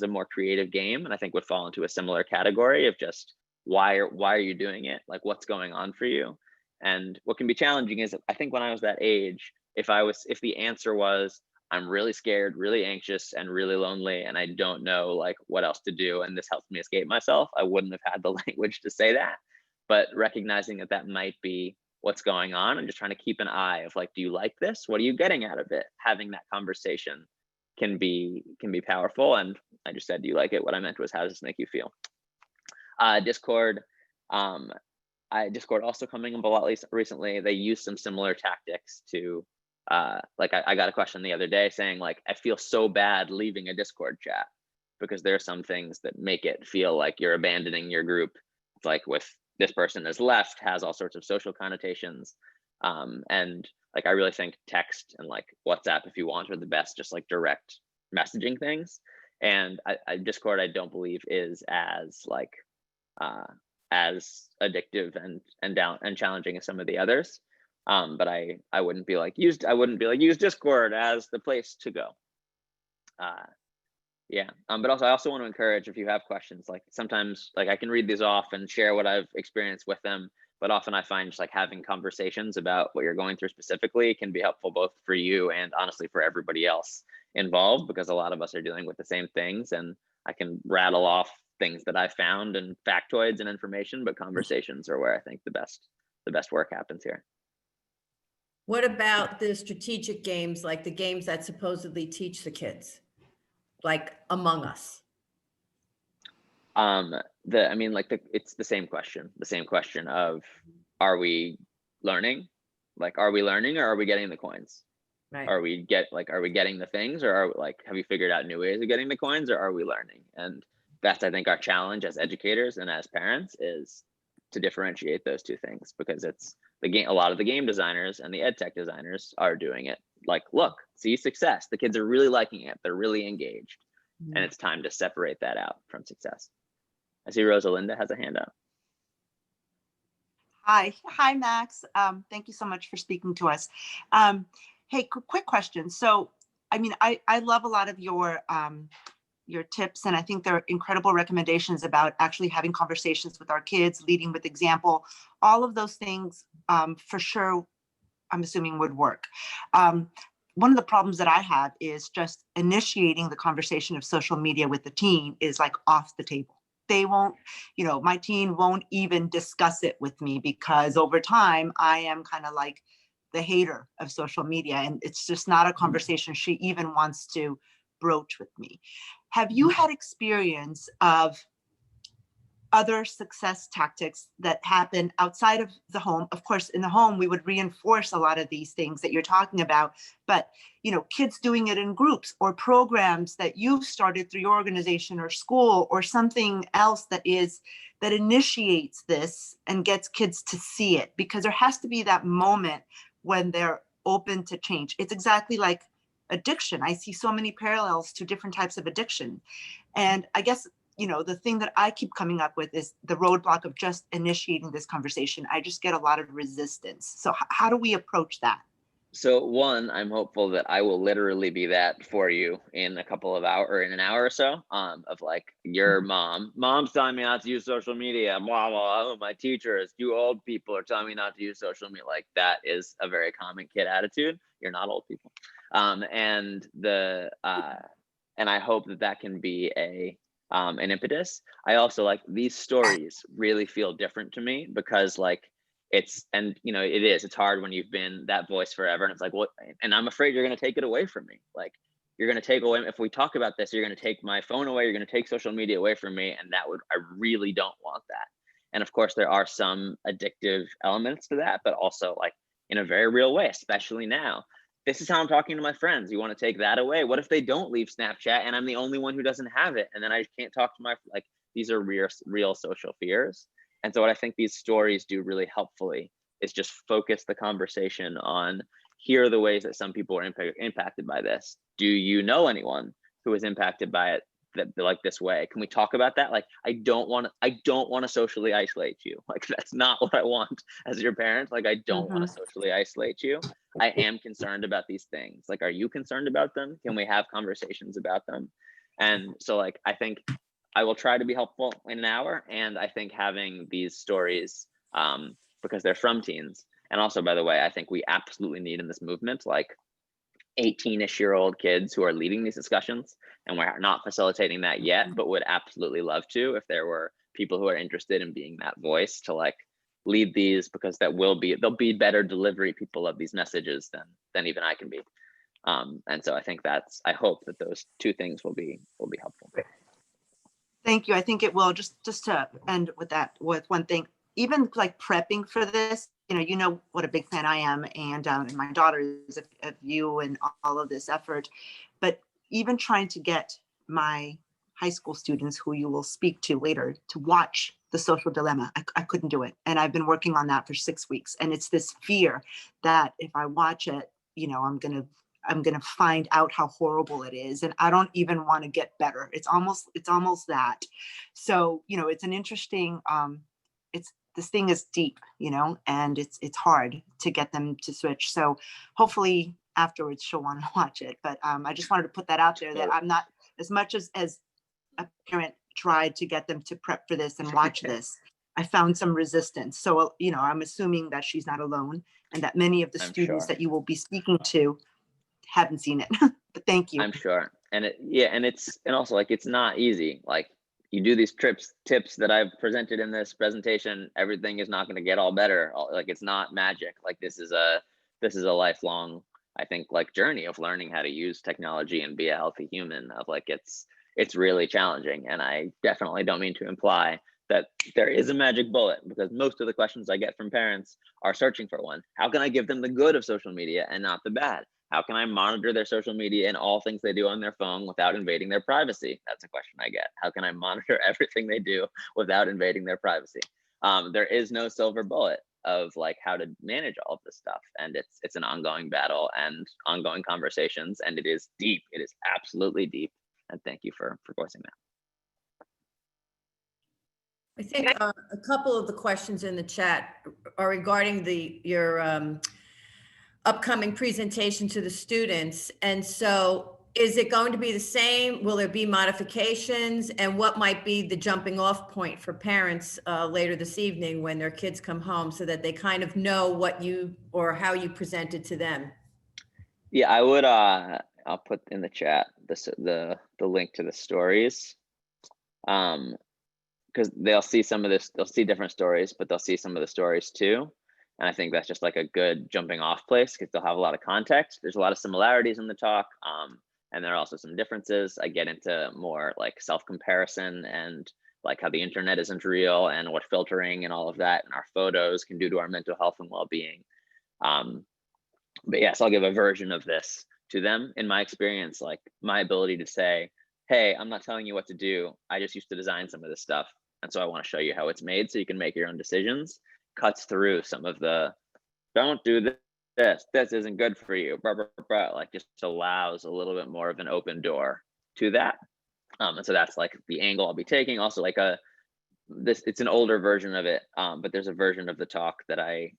more creative game, and I think would fall into a similar category of just why are you doing it? Like, what's going on for you? And what can be challenging is, I think when I was that age, if the answer was, I'm really scared, really anxious, and really lonely, and I don't know like what else to do, and this helps me escape myself, I wouldn't have had the language to say that. But recognizing that might be what's going on, and just trying to keep an eye of like, do you like this? What are you getting out of it? Having that conversation can be powerful. And I just said, do you like it? What I meant was, how does this make you feel? Discord, Discord also coming up a lot recently. They use some similar tactics to like I got a question the other day saying like, I feel so bad leaving a Discord chat because there are some things that make it feel like you're abandoning your group. It's like, with this person has left, has all sorts of social connotations. And like, I really think text and like WhatsApp, if you want, are the best, just like direct messaging things. And Discord, I don't believe is as like as addictive and challenging as some of the others. But I wouldn't be like use Discord as the place to go. Yeah. But also, I also want to encourage, if you have questions, like sometimes like I can read these off and share what I've experienced with them, but often I find just like having conversations about what you're going through specifically can be helpful both for you and honestly for everybody else involved, because a lot of us are dealing with the same things, and I can rattle off things that I found and factoids and information, but conversations are where I think the best work happens here. What about the strategic games, like the games that supposedly teach the kids, like Among Us? It's the same question of, are we learning? Like, are we learning, or are we getting the coins? Right. Are we getting the things, or have you figured out new ways of getting the coins, or are we learning? And that's, I think, our challenge as educators and as parents is to differentiate those two things, because it's the game. A lot of the game designers and the ed tech designers are doing it. Like, look, see success. The kids are really liking it. They're really engaged. And it's time to separate that out from success. I see Rosalinda has a hand up. Hi, Max. Thank you so much for speaking to us. Hey, quick question. So, I mean, I love a lot of your tips, and I think they're incredible recommendations about actually having conversations with our kids, leading with example. All of those things, for sure, I'm assuming would work. One of the problems that I have is just initiating the conversation of social media with the teen is like off the table. They won't, my teen won't even discuss it with me, because over time I am kind of like the hater of social media, and it's just not a conversation she even wants to broach with me. Have you had experience of other success tactics that happen outside of the home? Of course, in the home, we would reinforce a lot of these things that you're talking about, but kids doing it in groups or programs that you've started through your organization or school or something else that initiates this and gets kids to see it, because there has to be that moment when they're open to change. It's exactly like addiction. I see so many parallels to different types of addiction. And I guess the thing that I keep coming up with is the roadblock of just initiating this conversation. I just get a lot of resistance. So how do we approach that? So one, I'm hopeful that I will literally be that for you in a couple of hours, or in an hour or so, of like your mom's telling me not to use social media. Blah, blah, my teachers, you old people are telling me not to use social media. Like, that is a very common kid attitude. You're not old people. And I hope that can be an impetus. I also, like, these stories really feel different to me, because it's hard when you've been that voice forever, and it's like, what? And I'm afraid you're going to take it away from me. Like, you're going to take away, if we talk about this, you're going to take my phone away, you're going to take social media away from me, and I really don't want that. And of course there are some addictive elements to that, but also, like, in a very real way, especially now. This is how I'm talking to my friends. You want to take that away? What if they don't leave Snapchat and I'm the only one who doesn't have it? And then I can't talk to these are real social fears. And so what I think these stories do really helpfully is just focus the conversation on, here are the ways that some people are impacted by this. Do you know anyone who is impacted by it like this way? Can we talk about that? Like, I don't want to socially isolate you. Like, that's not what I want as your parent. Like, I don't want to socially isolate you. I am concerned about these things. Like, are you concerned about them? Can we have conversations about them? And so, like, I think I will try to be helpful in an hour. And I think having these stories, because they're from teens. And also, by the way, I think we absolutely need in this movement, like, 18-ish-year-old kids who are leading these discussions, and we're not facilitating that yet, but would absolutely love to, if there were people who are interested in being that voice to, like, lead these, because they'll be better delivery people of these messages than even I can be. And so I think I hope that those two things will be helpful. Thank you. I think it will. Just to end with one thing, even like prepping for this, you know what a big fan I am, and my daughter is of you and all of this effort. But even trying to get my high school students, who you will speak to later, to watch The Social Dilemma, I couldn't do it. And I've been working on that for 6 weeks. And it's this fear that if I watch it, I'm gonna find out how horrible it is, and I don't even want to get better. It's almost that. So it's an interesting. This thing is deep, and it's hard to get them to switch. So hopefully afterwards she'll want to watch it. But I just wanted to put that out there, that I'm not, as much as a parent tried to get them to prep for this and watch this, I found some resistance. So I'm assuming that she's not alone, and that many of the students that you will be speaking to haven't seen it. But thank you. I'm sure. And also, like, it's not easy. Like, you do these tips that I've presented in this presentation, everything is not going to get all better. Like, it's not magic. Like, this is a lifelong, I think, like, journey of learning how to use technology and be a healthy human. Of like, it's really challenging. And I definitely don't mean to imply that there is a magic bullet, because most of the questions I get from parents are searching for one. How can I give them the good of social media and not the bad? How can I monitor their social media and all things they do on their phone without invading their privacy? That's a question I get. How can I monitor everything they do without invading their privacy? There is no silver bullet of like how to manage all of this stuff, and it's an ongoing battle and ongoing conversations, and it is deep. It is absolutely deep, and thank you for voicing that. I think a couple of the questions in the chat are regarding your upcoming presentation to the students. And so is it going to be the same? Will there be modifications? And what might be the jumping off point for parents later this evening when their kids come home so that they kind of know what you or how you presented to them? Yeah, I would, I'll put in the chat the link to the stories. Because they'll see some of this, they'll see different stories, but they'll see some of the stories too. And I think that's just like a good jumping off place because they'll have a lot of context. There's a lot of similarities in the talk, and there are also some differences. I get into more like self-comparison and like how the internet isn't real and what filtering and all of that and our photos can do to our mental health and well-being. But yes, I'll give a version of this to them. In my experience, like my ability to say, hey, I'm not telling you what to do. I just used to design some of this stuff. And so I want to show you how it's made so you can make your own decisions, cuts through some of the, don't do this isn't good for you, blah, blah, blah, like just allows a little bit more of an open door to that. And so that's like the angle I'll be taking. Also like it's an older version of it, but there's a version of the talk that I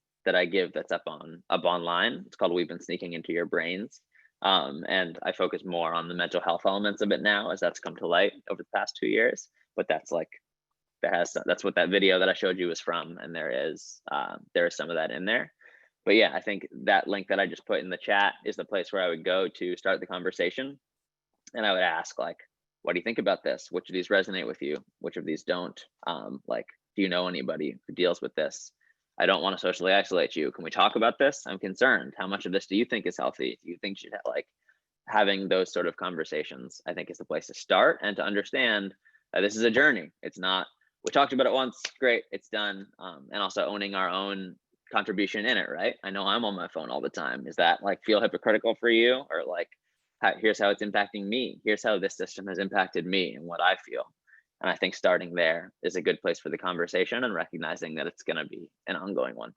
give that's up online. It's called We've Been Sneaking Into Your Brains. And I focus more on the mental health elements of it now as that's come to light over the past 2 years. But that's like, that's what that video that I showed you was from. And there is some of that in there. But yeah, I think that link that I just put in the chat is the place where I would go to start the conversation. And I would ask like, what do you think about this? Which of these resonate with you? Which of these don't? Like, do you know anybody who deals with this? I don't want to socially isolate you. Can we talk about this? I'm concerned. How much of this do you think is healthy? Do you think you should like having those sort of conversations? I think is the place to start and to understand that this is a journey. It's not, we talked about it once, great, it's done. And also owning our own contribution in it, right? I know I'm on my phone all the time. Is that like feel hypocritical for you? Or like, here's how it's impacting me. Here's how this system has impacted me and what I feel. And I think starting there is a good place for the conversation and recognizing that it's going to be an ongoing one.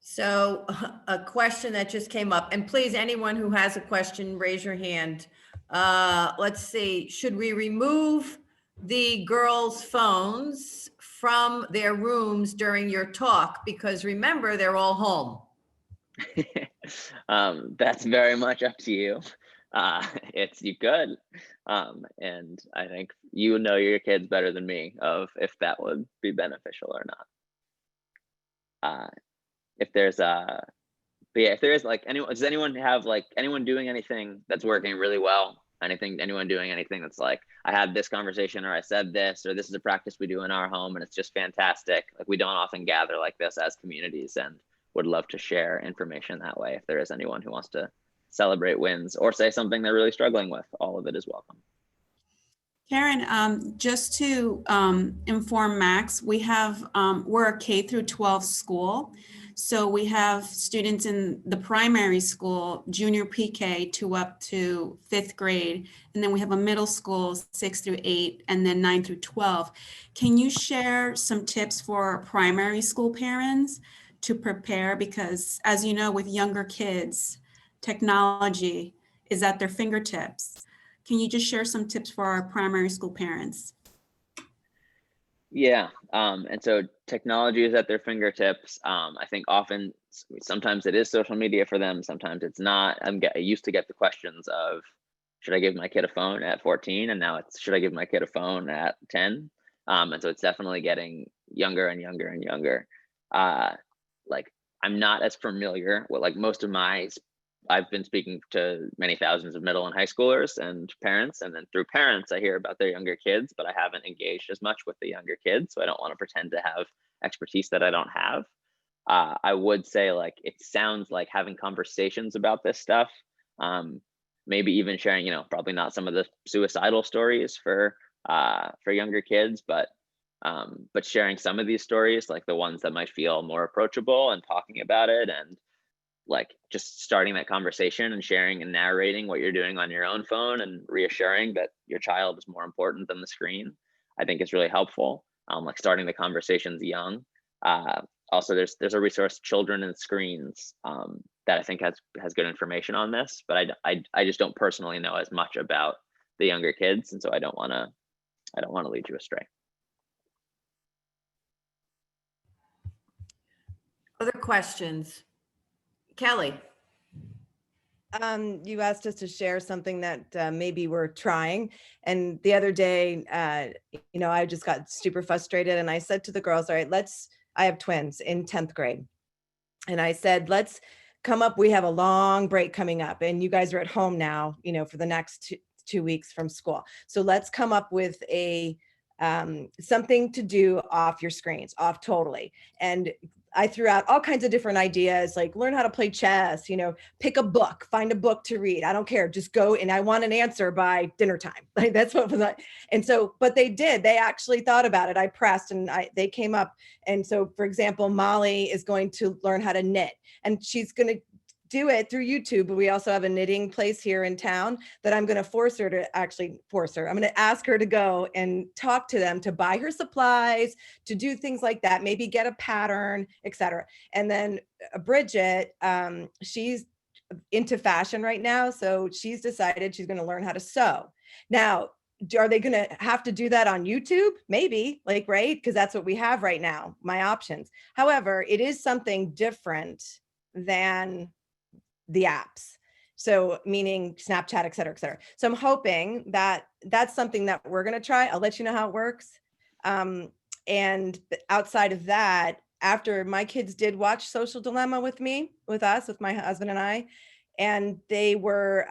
So a question that just came up, and please, anyone who has a question, raise your hand. Let's see, should we remove the girls' phones from their rooms during your talk? Because remember, they're all home. That's very much up to you. You could. And I think you know your kids better than me of if that would be beneficial or not. If there's but yeah, if there is like anyone, does anyone have like anyone doing anything that's working really well? Anyone doing anything that's like, I had this conversation or I said this, or this is a practice we do in our home and it's just fantastic. Like we don't often gather like this as communities and would love to share information that way. If there is anyone who wants to celebrate wins or say something they're really struggling with, all of it is welcome. Karen, just to inform Max, we're a K through 12 school. So we have students in the primary school, junior PK to up to 5th grade. And then we have a middle school, 6 through 8, and then 9 through 12. Can you share some tips for primary school parents to prepare? Because as you know, with younger kids, technology is at their fingertips. Can you just share some tips for our primary school parents? Yeah, and so technology is at their fingertips. I think sometimes it is social media for them, sometimes it's not. I used to get the questions of, should I give my kid a phone at 14? And now it's, should I give my kid a phone at 10? And so it's definitely getting younger and younger and younger. Like I'm not as familiar with like most of I've been speaking to many thousands of middle and high schoolers and parents, and then through parents, I hear about their younger kids, but I haven't engaged as much with the younger kids. So I don't want to pretend to have expertise that I don't have. I would say like, it sounds like having conversations about this stuff, maybe even sharing, probably not some of the suicidal stories for younger kids, but sharing some of these stories, like the ones that might feel more approachable and talking about it and like just starting that conversation and sharing and narrating what you're doing on your own phone and reassuring that your child is more important than the screen, I think is really helpful. Like starting the conversations young. Also, there's a resource, Children and Screens, that I think has good information on this, but I just don't personally know as much about the younger kids, and so I don't want to lead you astray. Other questions? Kelly? You asked us to share something that maybe we're trying. And the other day, I just got super frustrated and I said to the girls, all right, I have twins in 10th grade. And I said, let's come up. We have a long break coming up and you guys are at home now, for the next 2 weeks from school. So let's come up with something to do off your screens, off totally. And I threw out all kinds of different ideas, like learn how to play chess, pick a book, find a book to read. I don't care. Just go. And I want an answer by dinner time. Like that's what was like. And so, but they actually thought about it. I pressed and they came up. And so, for example, Molly is going to learn how to knit and she's going to do it through YouTube, but we also have a knitting place here in town that I'm going to I'm going to ask her to go and talk to them to buy her supplies, to do things like that, maybe get a pattern, etc. And then Bridget, she's into fashion right now. So she's decided she's going to learn how to sew. Now, are they going to have to do that on YouTube? Maybe, right? Because that's what we have right now, my options. However, it is something different than the apps. So meaning Snapchat, et cetera, et cetera. So I'm hoping that that's something that we're going to try. I'll let you know how it works. And outside of that, after my kids did watch Social Dilemma with my husband and I, and they were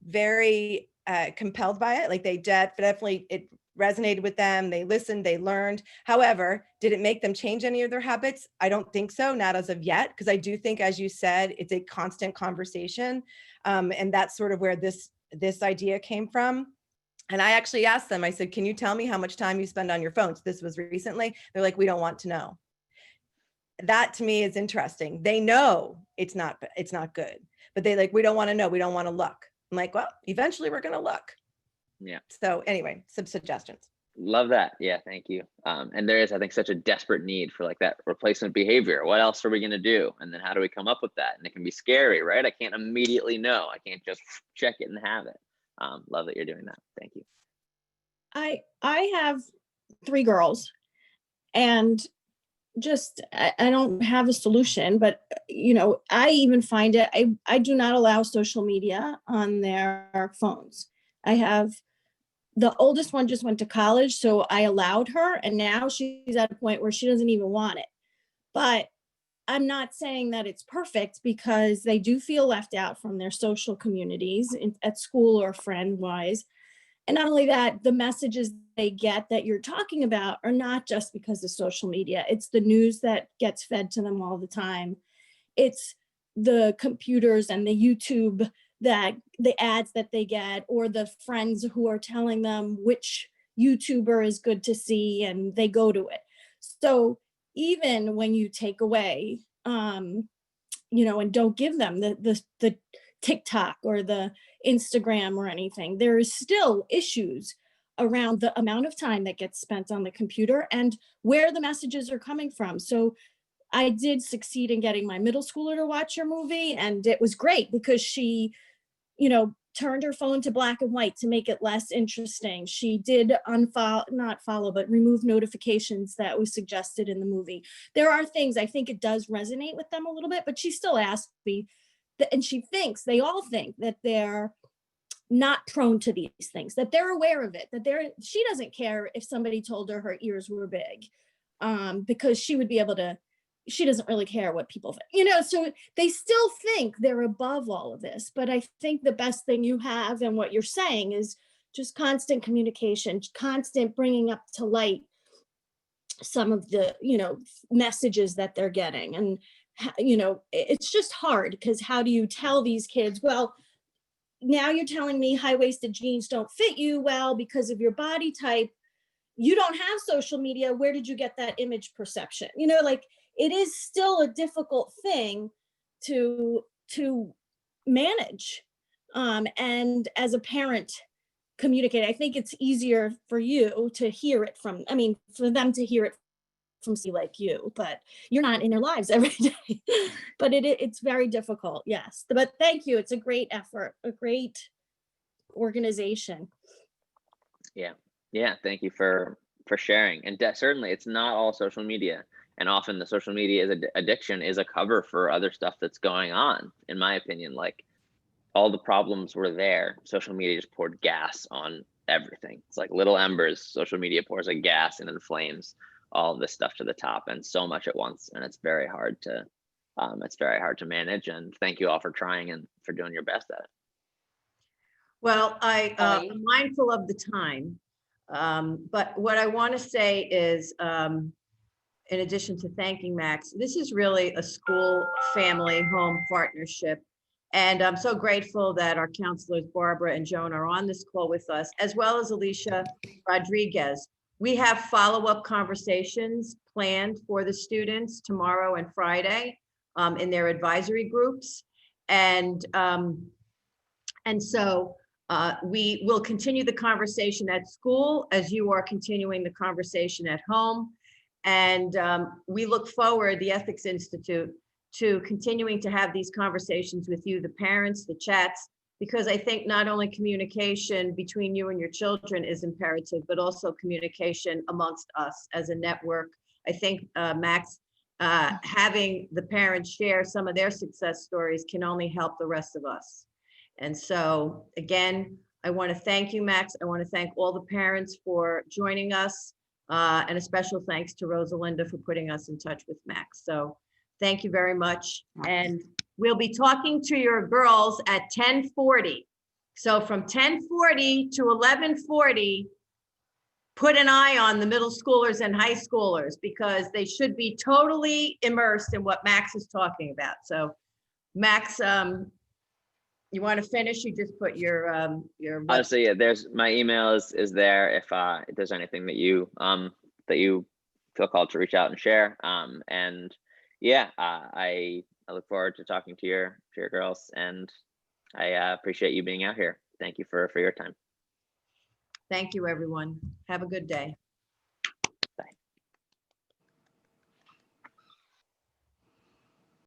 very compelled by it. Like they definitely, it resonated with them. They listened, they learned. However, did it make them change any of their habits? I don't think so, not as of yet, because I do think, as you said, it's a constant conversation. And that's sort of where this idea came from. And I actually asked them, I said, can you tell me how much time you spend on your phones? This was recently. They're like, we don't want to know. That to me is interesting. They know it's not good, but we don't want to know. We don't want to look. I'm like, well, eventually we're going to look. Yeah. So anyway, some suggestions. Love that. Yeah, thank you. And there is, I think, such a desperate need for like that replacement behavior. What else are we going to do? And then how do we come up with that? And it can be scary, right? I can't immediately know. I can't just check it and have it. Love that you're doing that. Thank you. I have 3 girls and just, I don't have a solution, but I even find it, I do not allow social media on their phones. The oldest one just went to college, so I allowed her, and now she's at a point where she doesn't even want it. But I'm not saying that it's perfect because they do feel left out from their social communities at school or friend-wise. And not only that, the messages they get that you're talking about are not just because of social media. It's the news that gets fed to them all the time. It's the computers and the YouTube, that the ads that they get, or the friends who are telling them which YouTuber is good to see and they go to it. So even when you take away, and don't give them the TikTok or the Instagram or anything, there is still issues around the amount of time that gets spent on the computer and where the messages are coming from. So I did succeed in getting my middle schooler to watch your movie, and it was great because she, turned her phone to black and white to make it less interesting. She did remove notifications that was suggested in the movie. There are things, I think it does resonate with them a little bit, but she still asked me, and they all think that they're not prone to these things, that they're aware of it, she doesn't care if somebody told her ears were big, because she would be able to, she doesn't really care what people think, so they still think they're above all of this. But I think the best thing you have and what you're saying is just constant communication, constant bringing up to light some of the, messages that they're getting. And, it's just hard because how do you tell these kids, well, now you're telling me high-waisted jeans don't fit you well because of your body type. You don't have social media. Where did you get that image perception? It is still a difficult thing to to manage. And as a parent, communicate. I think it's easier for you to hear it from, I mean, for them to hear it from somebody like you, but you're not in their lives every day. But it's very difficult, yes. But thank you. It's a great effort, a great organization. Yeah, thank you for sharing. And certainly it's not all social media, and often the social media addiction is a cover for other stuff that's going on, in my opinion. Like, all the problems were there, social media just poured gas on everything. It's like little embers. Social media pours a gas and inflames all of this stuff to the top, and so much at once, and it's very hard to manage. And thank you all for trying and for doing your best at it. Well, I'm mindful of the time, but what I want to say is, in addition to thanking Max, this is really a school family home partnership. And I'm so grateful that our counselors, Barbara and Joan, are on this call with us, as well as Alicia Rodriguez. We have follow-up conversations planned for the students tomorrow and Friday in their advisory groups. And so we will continue the conversation at school as you are continuing the conversation at home. And we look forward, the Ethics Institute, to continuing to have these conversations with you, the parents, the chats, because I think not only communication between you and your children is imperative, but also communication amongst us as a network. I think, Max, having the parents share some of their success stories can only help the rest of us. And so, again, I want to thank you, Max. I want to thank all the parents for joining us, and a special thanks to Rosalinda for putting us in touch with Max. So thank you very much. And we'll be talking to your girls at 10:40. So from 10:40 to 11:40, put an eye on the middle schoolers and high schoolers, because they should be totally immersed in what Max is talking about. So Max, you want to finish? You just put your Honestly, yeah, there's my email is there if there's anything that you feel called to reach out and share. And yeah, I look forward to talking to your girls, and I appreciate you being out here. Thank you for your time. Thank you, everyone. Have a good day.